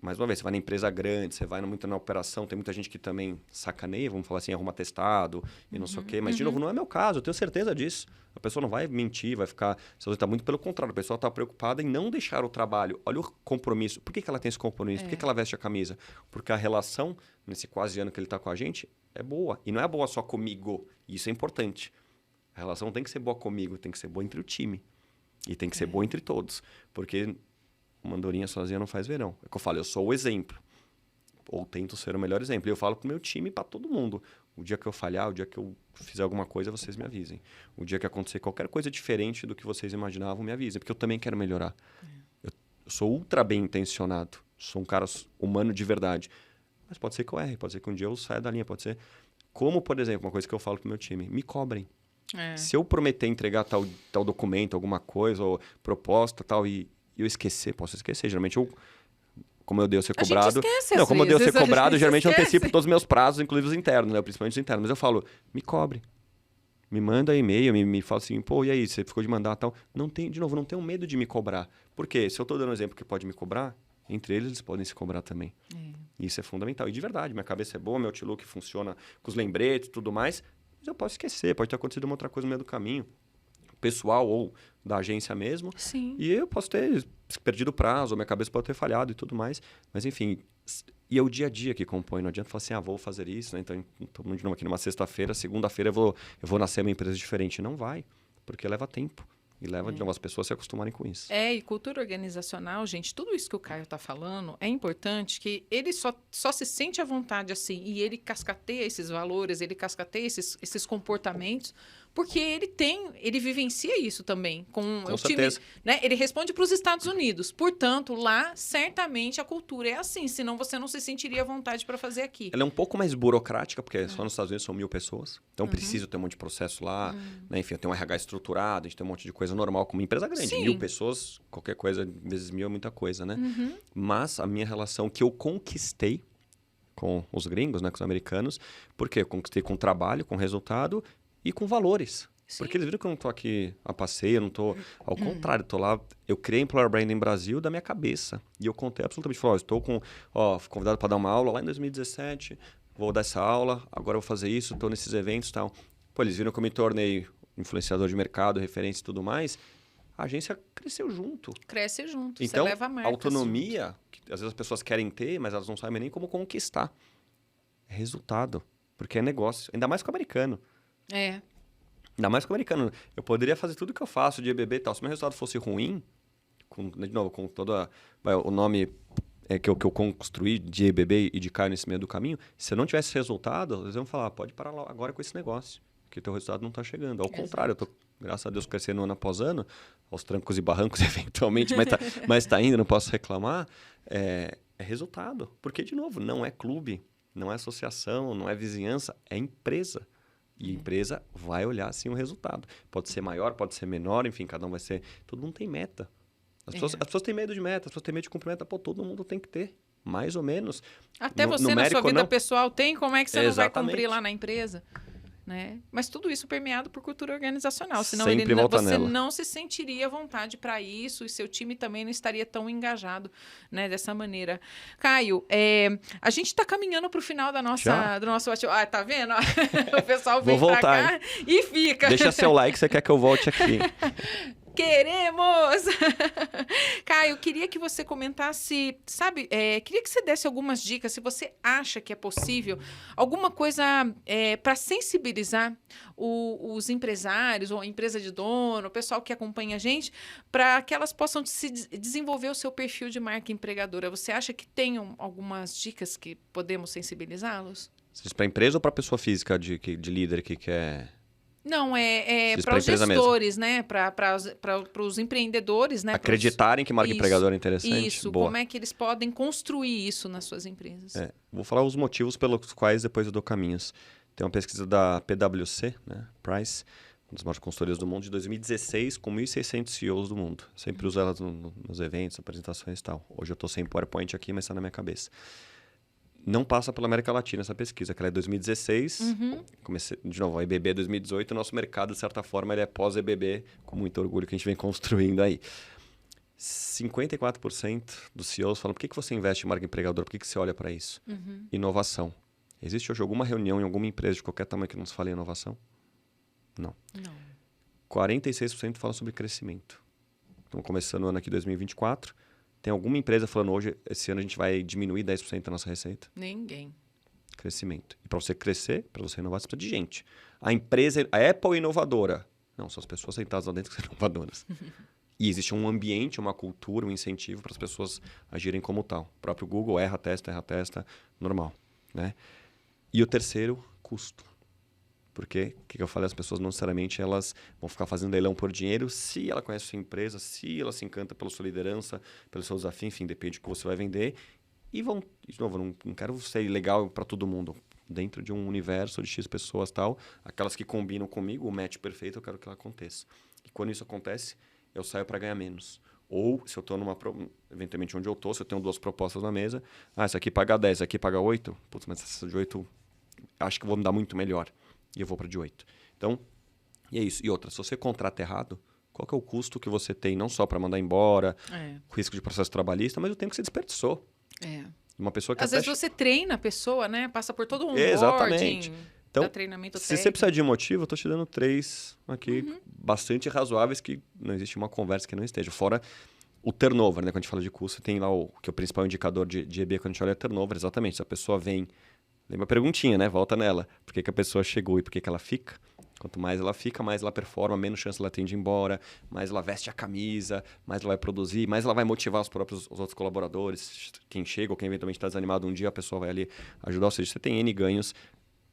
Mais uma vez, você vai na empresa grande, você vai muito na operação, tem muita gente que também sacaneia, vamos falar assim, arruma atestado e não sei o quê. Mas, de novo, não é meu caso, eu tenho certeza disso. A pessoa não vai mentir, vai ficar... Você está muito pelo contrário, a pessoa está preocupada em não deixar o trabalho. Olha o compromisso. Por que ela tem esse compromisso? Por que ela veste a camisa? Porque a relação, nesse quase ano que ele está com a gente, é boa. E não é boa só comigo. Isso é importante. A relação tem que ser boa comigo, tem que ser boa entre o time. E tem que ser boa entre todos. Porque... uma andorinha sozinha não faz verão. É o que eu falo, eu sou o exemplo. Ou tento ser o melhor exemplo. E eu falo pro meu time e para todo mundo. O dia que eu falhar, o dia que eu fizer alguma coisa, vocês me avisem. O dia que acontecer qualquer coisa diferente do que vocês imaginavam, me avisem. Porque eu também quero melhorar. Eu sou ultra bem intencionado. Sou um cara humano de verdade. Mas pode ser que eu erre. Pode ser que um dia eu saia da linha. Pode ser... Como, por exemplo, uma coisa que eu falo pro meu time. Me cobrem. Se eu prometer entregar tal documento, alguma coisa, ou proposta, tal, e eu esquecer, posso esquecer. Geralmente como eu devo ser cobrado... como eu devo ser cobrado, geralmente eu antecipo todos os meus prazos, inclusive os internos, né? Principalmente os internos. Mas eu falo, me cobre. Me manda e-mail, me fala assim, pô, e aí, você ficou de mandar tal. Não tem, de novo, não tenham medo de me cobrar. Por quê? Se eu estou dando um exemplo que pode me cobrar, entre eles podem se cobrar também. Isso é fundamental. E de verdade, minha cabeça é boa, meu Outlook funciona com os lembretes e tudo mais, mas eu posso esquecer, pode ter acontecido uma outra coisa no meio do caminho. Pessoal ou da agência mesmo. Sim. E eu posso ter perdido o prazo, ou minha cabeça pode ter falhado e tudo mais. Mas, enfim, e é o dia a dia que compõe. Não adianta falar assim, vou fazer isso, né? Então, estamos de novo aqui numa sexta-feira, segunda-feira eu vou nascer uma empresa diferente. Não vai, porque leva tempo. E leva de novo as pessoas a se acostumarem com isso. E cultura organizacional, gente, tudo isso que o Caio está falando, é importante que ele só se sente à vontade assim, e ele cascateia esses valores, ele cascateia esses comportamentos, porque ele vivencia isso também. Com o certeza. time, né? Ele responde para os Estados Unidos. Portanto, lá, certamente, a cultura é assim. Senão, você não se sentiria à vontade para fazer aqui. Ela é um pouco mais burocrática, porque só nos Estados Unidos são 1.000 pessoas. Então, precisa ter um monte de processo lá. Né? Enfim, tem um RH estruturado, a gente tem um monte de coisa normal, como uma empresa grande. Sim. 1.000 pessoas, qualquer coisa vezes 1.000 é muita coisa, né? Mas a minha relação que eu conquistei com os gringos, né, com os americanos, porque eu conquistei com trabalho, com resultado e com valores. Sim. Porque eles viram que eu não tô aqui a passeio, eu não tô... Ao contrário, tô lá... Eu criei Employer Branding Brasil da minha cabeça. E eu contei absolutamente. Falei, estou com... fui convidado para dar uma aula lá em 2017, vou dar essa aula, agora eu vou fazer isso, estou nesses eventos e tal. Pô, eles viram que eu me tornei influenciador de mercado, referência e tudo mais. A agência cresceu junto. Cresce junto, Então, você leva a marca autonomia, que às vezes as pessoas querem ter, mas elas não sabem nem como conquistar. É resultado, porque é negócio. Ainda mais com o americano. Ainda mais com o americano. Eu poderia fazer tudo que eu faço de EBB e tal. Se o meu resultado fosse ruim, de novo, com todo o nome que eu construí de EBB e de Caio nesse meio do caminho, se eu não tivesse resultado, eles iam falar, pode parar lá agora com esse negócio, que o teu resultado não está chegando. Ao contrário, eu tô, graças a Deus, crescendo ano após ano, aos trancos e barrancos, eventualmente, mas tá indo, não posso reclamar. É resultado. Porque, de novo, não é clube, não é associação, não é vizinhança, é empresa. E a empresa vai olhar, sim, o resultado. Pode ser maior, pode ser menor, enfim, cada um vai ser... Todo mundo tem meta. As pessoas têm medo de meta, as pessoas têm medo de cumprir meta. Pô, todo mundo tem que ter, mais ou menos. Até você, numérico, na sua vida não. pessoal, tem. Como é que você não vai Exatamente. cumprir lá na empresa? Né? Mas tudo isso permeado por cultura organizacional. Senão Sempre volta você nela. não se sentiria à vontade para isso e seu time também não estaria tão engajado, né, dessa maneira. Caio, a gente está caminhando para o final do nosso bate-papo. Ah, tá vendo? O pessoal vem para cá e fica. Deixa seu like, você quer que eu volte aqui. Queremos! Caio, queria que você comentasse, sabe, queria que você desse algumas dicas, se você acha que é possível, alguma coisa para sensibilizar os empresários, ou a empresa de dono, o pessoal que acompanha a gente, para que elas possam desenvolver o seu perfil de marca empregadora. Você acha que tem algumas dicas que podemos sensibilizá-los? Seja para a empresa ou para a pessoa física de líder que quer... Não, para os gestores, né? Para os empreendedores, né? Acreditarem que marca empregadora é interessante. Isso, boa. Como é que eles podem construir isso nas suas empresas? Vou falar os motivos pelos quais depois eu dou caminhos. Tem uma pesquisa da PwC, né? Price, uma das maiores consultorias do mundo, de 2016, com 1.600 CEOs do mundo. Sempre uso elas nos eventos, apresentações e tal. Hoje eu estou sem PowerPoint aqui, mas está na minha cabeça. Não passa pela América Latina essa pesquisa, que ela é 2016. Comecei, de novo, a EBB 2018. O nosso mercado, de certa forma, ele é pós-EBB, com muito orgulho que a gente vem construindo aí. 54% dos CEOs falam, por que você investe em marca empregadora? Por que você olha para isso? Inovação. Existe hoje alguma reunião em alguma empresa de qualquer tamanho que não se fale em inovação? Não. 46% falam sobre crescimento. Estamos começando o ano aqui, 2024. Tem alguma empresa falando hoje, esse ano a gente vai diminuir 10% da nossa receita? Ninguém. Crescimento. E para você crescer, para você inovar, você precisa de gente. A empresa, a Apple é inovadora. Não, são as pessoas sentadas lá dentro que são inovadoras. E existe um ambiente, uma cultura, um incentivo para as pessoas agirem como tal. O próprio Google erra, testa, normal. Né? E o terceiro, custo. Porque, o que eu falei, as pessoas não necessariamente elas vão ficar fazendo leilão por dinheiro se ela conhece a sua empresa, se ela se encanta pela sua liderança, pelo seu desafio, enfim, depende do que você vai vender. E vão, de novo, não quero ser legal para todo mundo. Dentro de um universo de X pessoas tal, aquelas que combinam comigo, o match perfeito, eu quero que ela aconteça. E quando isso acontece, eu saio para ganhar menos. Ou, se eu estou eventualmente onde eu estou, se eu tenho 2 propostas na mesa, essa aqui paga 10, essa aqui paga 8, putz, mas essa de 8, acho que vou me dar muito melhor. E eu vou para de 8. Então, e é isso. E outra, se você contrata errado, qual que é o custo que você tem, não só para mandar embora, o risco de processo trabalhista, mas o tempo que você desperdiçou. Uma pessoa que às vezes você treina a pessoa, né? Passa por todo um onboarding. Exatamente. Então, treinamento se você precisar de motivo, eu estou te dando 3 aqui, bastante razoáveis, que não existe uma conversa que não esteja. Fora o turnover, né? Quando a gente fala de custo, tem lá que é o principal indicador de EB quando a gente olha é turnover, exatamente. Se a pessoa vem... Lembra a perguntinha, né? Volta nela. Por que a pessoa chegou e por que ela fica? Quanto mais ela fica, mais ela performa, menos chance ela tem de ir embora, mais ela veste a camisa, mais ela vai produzir, mais ela vai motivar os outros colaboradores. Quem chega ou quem eventualmente está desanimado um dia, a pessoa vai ali ajudar. Ou seja, você tem N ganhos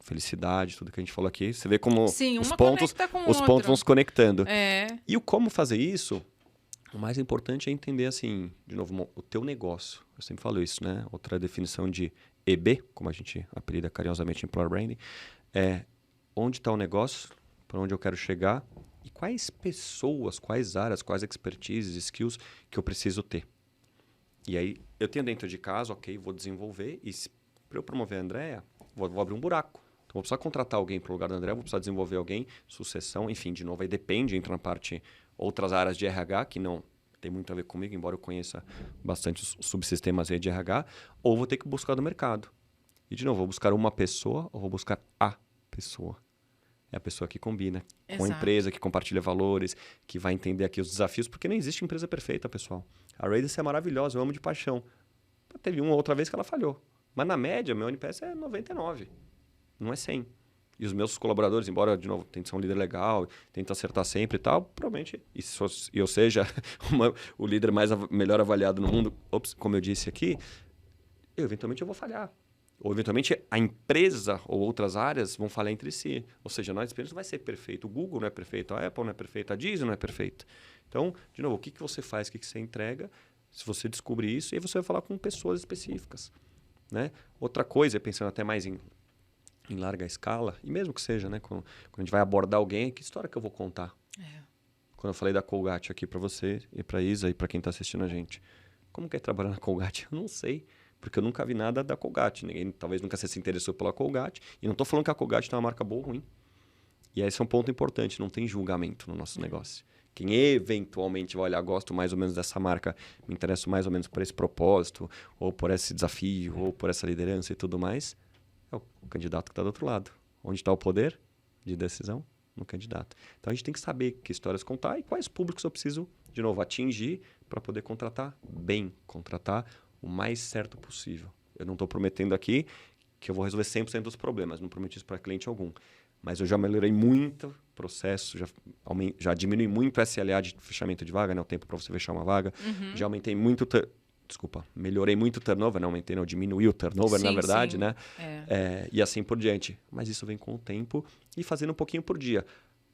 felicidade, tudo que a gente falou aqui. Você vê como Sim, os uma pontos, conecta com o os pontos outro. vão se conectando. É, E o como fazer isso, o mais importante é entender, assim, de novo, o teu negócio. Eu sempre falo isso, né? Outra definição de EB, como a gente apelida carinhosamente em Employer Branding, é onde está o negócio, para onde eu quero chegar e quais pessoas, quais áreas, quais expertises, skills que eu preciso ter. E aí, eu tenho dentro de casa, ok, vou desenvolver e para eu promover a Andrea, vou abrir um buraco. Então, vou precisar contratar alguém para o lugar da Andrea, vou precisar desenvolver alguém, sucessão, enfim, de novo, aí depende, entra na parte, outras áreas de RH que não tem muito a ver comigo, embora eu conheça bastante os subsistemas aí de RH, ou vou ter que buscar do mercado. E, de novo, vou buscar uma pessoa ou vou buscar a pessoa. É a pessoa que combina com a exato. empresa, que compartilha valores, que vai entender aqui os desafios, porque não existe empresa perfeita, pessoal. A Radiance é maravilhosa, eu amo de paixão. Teve uma outra vez que ela falhou. Mas, na média, meu NPS é 99, não é 100. E os meus colaboradores, embora, de novo, tentem ser um líder legal, tentem acertar sempre e tal, provavelmente, e eu seja o líder melhor avaliado no mundo, como eu disse aqui, eventualmente eu vou falhar. Ou, eventualmente, a empresa ou outras áreas vão falhar entre si. Ou seja, nossa experiência não vai ser perfeita. O Google não é perfeito, a Apple não é perfeita, a Disney não é perfeita. Então, de novo, o que você faz, o que você entrega, se você descobrir isso, e aí você vai falar com pessoas específicas. Né? Outra coisa, pensando até mais em larga escala, e mesmo que seja, né, quando a gente vai abordar alguém, que história que eu vou contar? Quando eu falei da Colgate aqui para você, e para Isa, e para quem está assistindo a gente. Como que é trabalhar na Colgate? Eu não sei. Porque eu nunca vi nada da Colgate. Ninguém talvez nunca se interessou pela Colgate. E não estou falando que a Colgate é uma marca boa ou ruim. E esse é um ponto importante. Não tem julgamento no nosso negócio. Quem eventualmente vai olhar, gosto mais ou menos dessa marca, me interesso mais ou menos por esse propósito, ou por esse desafio, ou por essa liderança e tudo mais, é o candidato que está do outro lado. Onde está o poder de decisão? No candidato. Então, a gente tem que saber que histórias contar e quais públicos eu preciso, de novo, atingir para poder contratar bem, contratar o mais certo possível. Eu não estou prometendo aqui que eu vou resolver 100% dos problemas, não prometi isso para cliente algum. Mas eu já melhorei muito o processo, já diminui muito o SLA de fechamento de vaga, né? O tempo para você fechar uma vaga. Já aumentei muito... melhorei muito o turnover, não aumentei, não, diminuí o turnover, Sim, na verdade, sim. né? E assim por diante. Mas isso vem com o tempo e fazendo um pouquinho por dia.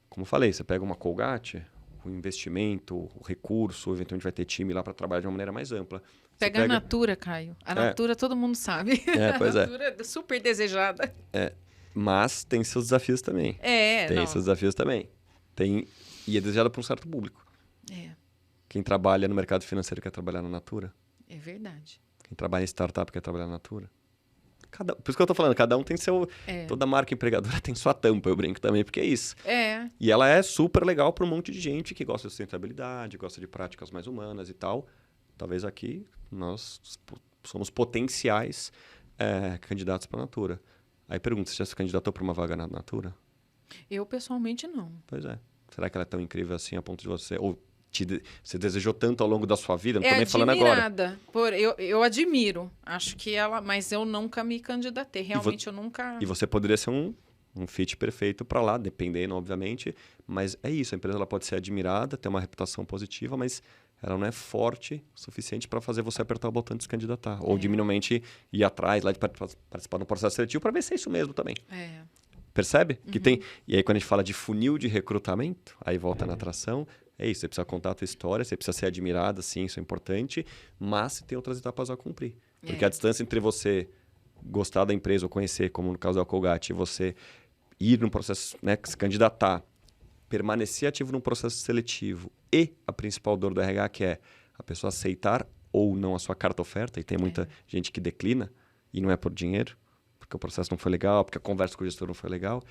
Como eu falei, você pega uma Colgate, o investimento, o recurso, eventualmente vai ter time lá para trabalhar de uma maneira mais ampla. Pega a Natura, Caio. A Natura todo mundo sabe. Pois a Natura é super desejada. Mas tem seus desafios também. Tem seus desafios também. E é desejado por um certo público. Quem trabalha no mercado financeiro quer trabalhar na Natura. É verdade. Quem trabalha em startup quer trabalhar na Natura. Por isso que eu tô falando, cada um tem seu... Toda marca empregadora tem sua tampa, eu brinco também, porque é isso. E ela é super legal para um monte de gente que gosta de sustentabilidade, gosta de práticas mais humanas e tal. Talvez aqui nós somos potenciais candidatos para a Natura. Aí pergunta, você já se candidatou para uma vaga na Natura? Eu, pessoalmente, não. Pois é. Será que ela é tão incrível assim a ponto de você... Ou você desejou tanto ao longo da sua vida? Não estou nem falando agora. Eu admiro. Acho que ela... Mas eu nunca me candidatei. Realmente, eu nunca... E você poderia ser um fit perfeito para lá, dependendo, obviamente. Mas é isso. A empresa ela pode ser admirada, ter uma reputação positiva, mas ela não é forte o suficiente para fazer você apertar o botão de se candidatar. Ou diminutivamente ir atrás lá de participar do processo seletivo para ver se é isso mesmo também. Percebe? Que tem... E aí, quando a gente fala de funil de recrutamento, aí volta na atração... É isso, você precisa contar a tua história, você precisa ser admirada, sim, isso é importante, mas você tem outras etapas a cumprir. Porque a distância entre você gostar da empresa ou conhecer, como no caso da Colgate, e você ir no processo, né, se candidatar, permanecer ativo num processo seletivo e a principal dor do RH, que é a pessoa aceitar ou não a sua carta oferta, e tem muita gente que declina, e não é por dinheiro, porque o processo não foi legal, porque a conversa com o gestor não foi legal.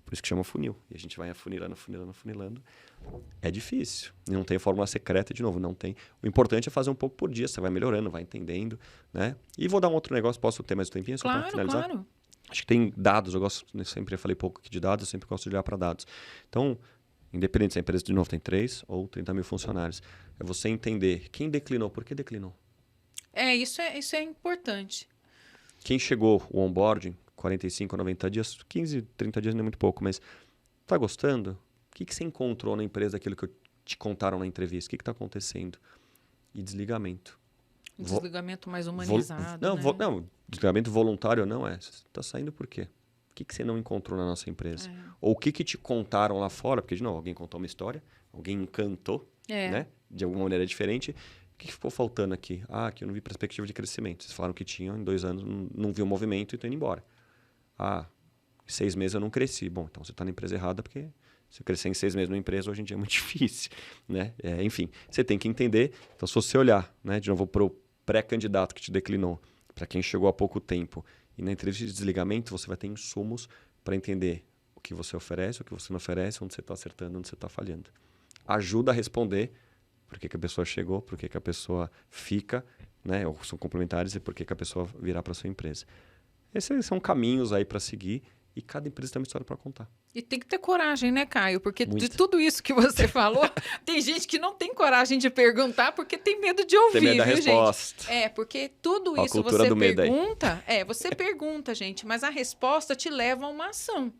Por isso que chama funil. E a gente vai afunilando, afunilando, afunilando. É difícil. E não tem fórmula secreta, de novo, não tem. O importante é fazer um pouco por dia. Você vai melhorando, vai entendendo, né? E vou dar um outro negócio. Posso ter mais um tempinho só para finalizar? Claro. Acho que tem dados. Eu sempre falei pouco aqui de dados. Eu sempre gosto de olhar para dados. Então, independente se a empresa, de novo, tem 3 ou 30 mil funcionários, é você entender quem declinou, por que declinou. Isso é importante. Quem chegou, o onboarding, 45 a 90 dias, 15, 30 dias não é muito pouco, mas tá gostando? O que você encontrou na empresa daquilo que te contaram na entrevista? O que está acontecendo? E desligamento. Desligamento mais humanizado, não, desligamento voluntário não é. Você está saindo por quê? que você não encontrou na nossa empresa? Ou o que te contaram lá fora? Porque, de novo, alguém contou uma história, alguém encantou, né? De alguma maneira diferente. O que ficou faltando aqui? Ah, aqui eu não vi perspectiva de crescimento. Vocês falaram que tinham, em 2 anos não vi o movimento e estou indo embora. Ah, em 6 meses eu não cresci. Bom, então você está na empresa errada, porque se eu crescer em 6 meses numa empresa, hoje em dia é muito difícil, né? Enfim, você tem que entender. Então, se você olhar, né, de novo, para o pré-candidato que te declinou, para quem chegou há pouco tempo, e na entrevista de desligamento, você vai ter insumos para entender o que você oferece, o que você não oferece, onde você está acertando, onde você está falhando. Ajuda a responder por que a pessoa chegou, por que a pessoa fica, né? Ou são complementares e por que a pessoa virá para sua empresa. Esses são caminhos aí para seguir e cada empresa tem uma história para contar. E tem que ter coragem, né, Caio? Porque Muita. de tudo isso que você falou, tem gente que não tem coragem de perguntar porque tem medo de ouvir, tem medo da viu, resposta. gente? Porque tudo Ó, isso você pergunta, você pergunta, gente, mas a resposta te leva a uma ação.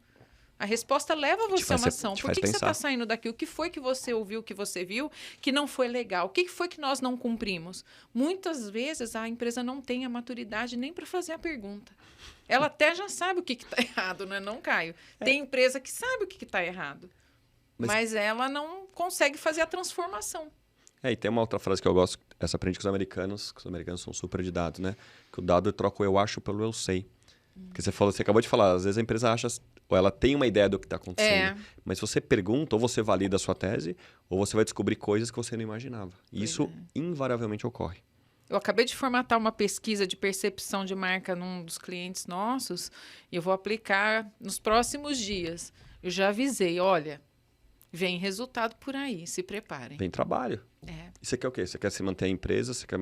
A resposta leva você a uma ação. Por que você está saindo daqui? O que foi que você ouviu, que você viu, que não foi legal? O que foi que nós não cumprimos? Muitas vezes a empresa não tem a maturidade nem para fazer a pergunta. Ela até já sabe o que está errado, né? Não, Caio? Tem empresa que sabe o que está errado, mas ela não consegue fazer a transformação. E tem uma outra frase que eu gosto, essa aprendi com os americanos são super de dados, né? Que o dado troca o eu acho pelo eu sei. Porque você acabou de falar, às vezes a empresa acha, ou ela tem uma ideia do que está acontecendo, mas se você pergunta, ou você valida a sua tese, ou você vai descobrir coisas que você não imaginava. E isso invariavelmente ocorre. Eu acabei de formatar uma pesquisa de percepção de marca num dos clientes nossos e eu vou aplicar nos próximos dias. Eu já avisei, olha, vem resultado por aí, se preparem. Vem trabalho. E você quer o quê? Você quer se manter a empresa? Você quer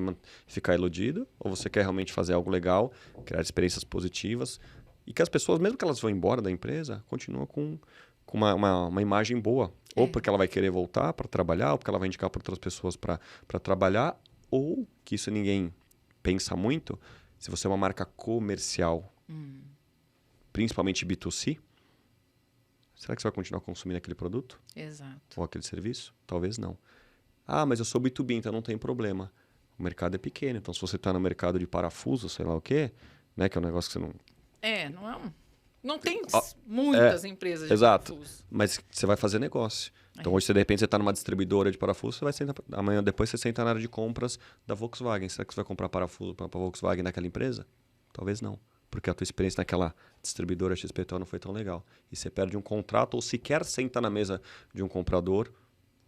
ficar iludido? Ou você quer realmente fazer algo legal, criar experiências positivas e que as pessoas, mesmo que elas vão embora da empresa, continuam com uma imagem boa. Ou porque ela vai querer voltar para trabalhar, ou porque ela vai indicar para outras pessoas para trabalhar, ou, que isso ninguém pensa muito, se você é uma marca comercial, principalmente B2C, será que você vai continuar consumindo aquele produto? Exato. Ou aquele serviço? Talvez não. Ah, mas eu sou B2B, então não tem problema. O mercado é pequeno, então se você está no mercado de parafuso, sei lá o quê, né, que é um negócio que você não... não é Não tem muitas empresas de parafuso. Mas você vai fazer negócio. Então, hoje, de repente, você está numa distribuidora de parafuso, você vai sentar, amanhã depois você senta na área de compras da Volkswagen. Será que você vai comprar parafuso para a Volkswagen naquela empresa? Talvez não. Porque a tua experiência naquela distribuidora XPTO não foi tão legal. E você perde um contrato ou sequer senta na mesa de um comprador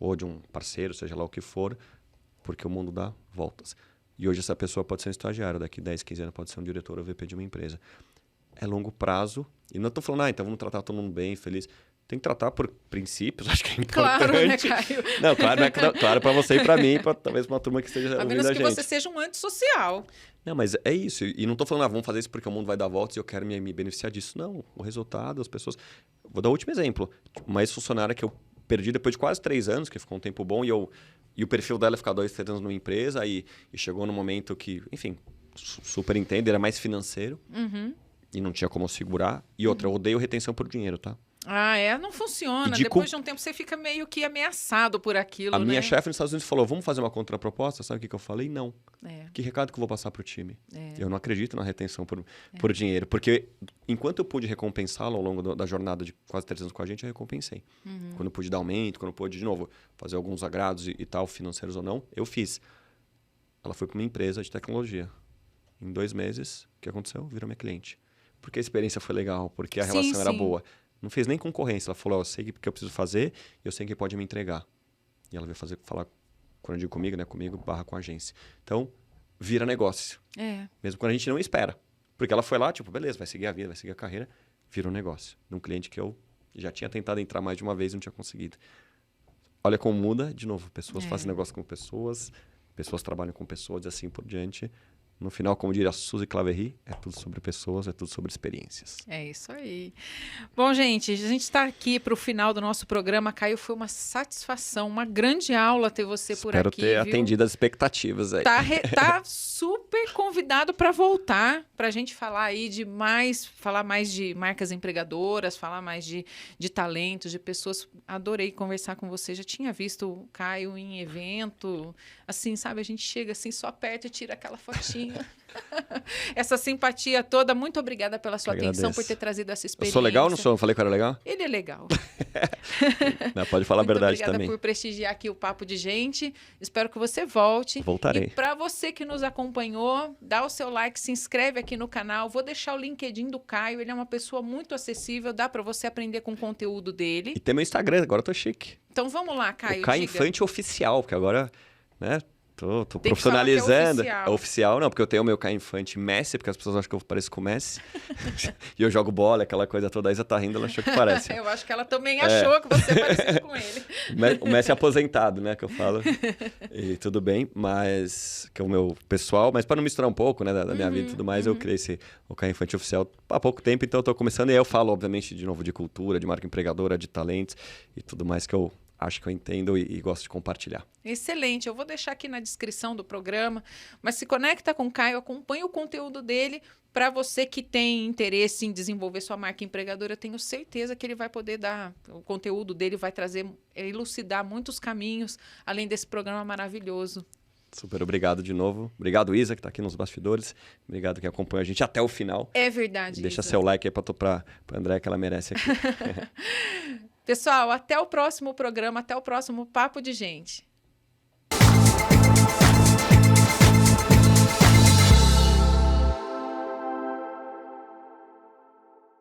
ou de um parceiro, seja lá o que for, porque o mundo dá voltas. E hoje essa pessoa pode ser um estagiário, daqui 10, 15 anos pode ser um diretor ou VP de uma empresa. É longo prazo. E não estou falando, então vamos tratar todo mundo bem, feliz. Tem que tratar por princípios, acho que é importante. Claro, né, Caio? Não, claro para você e para mim, para talvez uma turma que esteja ouvindo a gente. A menos que você seja um antissocial. Não, mas é isso. E não estou falando, vamos fazer isso porque o mundo vai dar voltas e eu quero me beneficiar disso. Não, o resultado, as pessoas... Vou dar o último exemplo. Uma ex-funcionária que eu perdi depois de quase 3 anos, que ficou um tempo bom, e o perfil dela é ficar 2, 3 anos numa empresa, e chegou num momento que, enfim, super entendo, era mais financeiro, e não tinha como segurar. E outra, eu odeio retenção por dinheiro, tá? Não funciona. Depois de um tempo você fica meio que ameaçado por aquilo, A minha chefe nos Estados Unidos falou, vamos fazer uma contraproposta? Sabe o que eu falei? Não. Que recado que eu vou passar para o time? Eu não acredito na retenção por dinheiro, porque enquanto eu pude recompensá-lo ao longo da jornada de quase 3 anos com a gente, eu recompensei. Quando eu pude dar aumento, quando eu pude, de novo, fazer alguns agrados e tal, financeiros ou não, eu fiz. Ela foi para uma empresa de tecnologia. Em 2 meses, o que aconteceu? Virou minha cliente. Porque a experiência foi legal, porque a relação era boa. Não fez nem concorrência. Ela falou, eu sei que eu preciso fazer, eu sei que pode me entregar. E ela veio falar, quando eu digo comigo, né? Comigo, / com a agência. Então, vira negócio. Mesmo quando a gente não espera. Porque ela foi lá, tipo, beleza, vai seguir a vida, vai seguir a carreira. Vira um negócio. De um cliente que eu já tinha tentado entrar mais de uma vez e não tinha conseguido. Olha como muda, de novo. Pessoas fazem negócio com pessoas trabalham com pessoas e assim por diante. No final, como diria a Suzy Claverry, é tudo sobre pessoas, é tudo sobre experiências. É isso aí. Bom, gente, a gente está aqui para o final do nosso programa. Caio, foi uma satisfação, uma grande aula ter você por aqui. Espero ter atendido as expectativas aí. Tá super convidado para voltar, para a gente falar mais de marcas empregadoras, falar mais de talentos, de pessoas. Adorei conversar com você. Já tinha visto o Caio em evento, assim, sabe? A gente chega assim, só aperta e tira aquela fotinha. carinho. Essa simpatia toda. Muito obrigada pela sua atenção, por ter trazido essa experiência. Eu sou legal ou não sou? Eu falei que eu era legal? Ele é legal. Não, pode falar a verdade também. Muito obrigada por prestigiar aqui o Papo de Gente. Espero que você volte. Voltarei. E para você que nos acompanhou, dá o seu like, se inscreve aqui no canal. Vou deixar o LinkedIn do Caio. Ele é uma pessoa muito acessível. Dá para você aprender com o conteúdo dele. E tem meu Instagram, agora eu tô chique. Então vamos lá, Caio. O Caio Infante Oficial, porque agora, né? Tô Tem profissionalizando. Que falar que é oficial, não, porque eu tenho o meu Caio Infante Messi, porque as pessoas acham que eu pareço com o Messi. E eu jogo bola, aquela coisa toda. A Isa tá rindo, ela achou que parece. Eu acho que ela também achou que você é parecido com ele. O Messi é aposentado, né, que eu falo. E tudo bem, mas que é o meu pessoal. Mas para não misturar um pouco, né, da minha vida e tudo mais, eu criei o Caio Infante Oficial há pouco tempo, então eu tô começando. E aí eu falo, obviamente, de novo de cultura, de marca empregadora, de talentos e tudo mais que eu acho que eu entendo e gosto de compartilhar. Excelente. Eu vou deixar aqui na descrição do programa, mas se conecta com o Caio, acompanha o conteúdo dele. Para você que tem interesse em desenvolver sua marca empregadora, eu tenho certeza que ele vai poder dar, o conteúdo dele vai trazer, elucidar muitos caminhos, além desse programa maravilhoso. Super obrigado de novo. Obrigado, Isa, que está aqui nos bastidores. Obrigado que acompanha a gente até o final. É verdade, Deixa Isa. seu like aí para a André, que ela merece aqui. Pessoal, até o próximo programa, até o próximo Papo de Gente.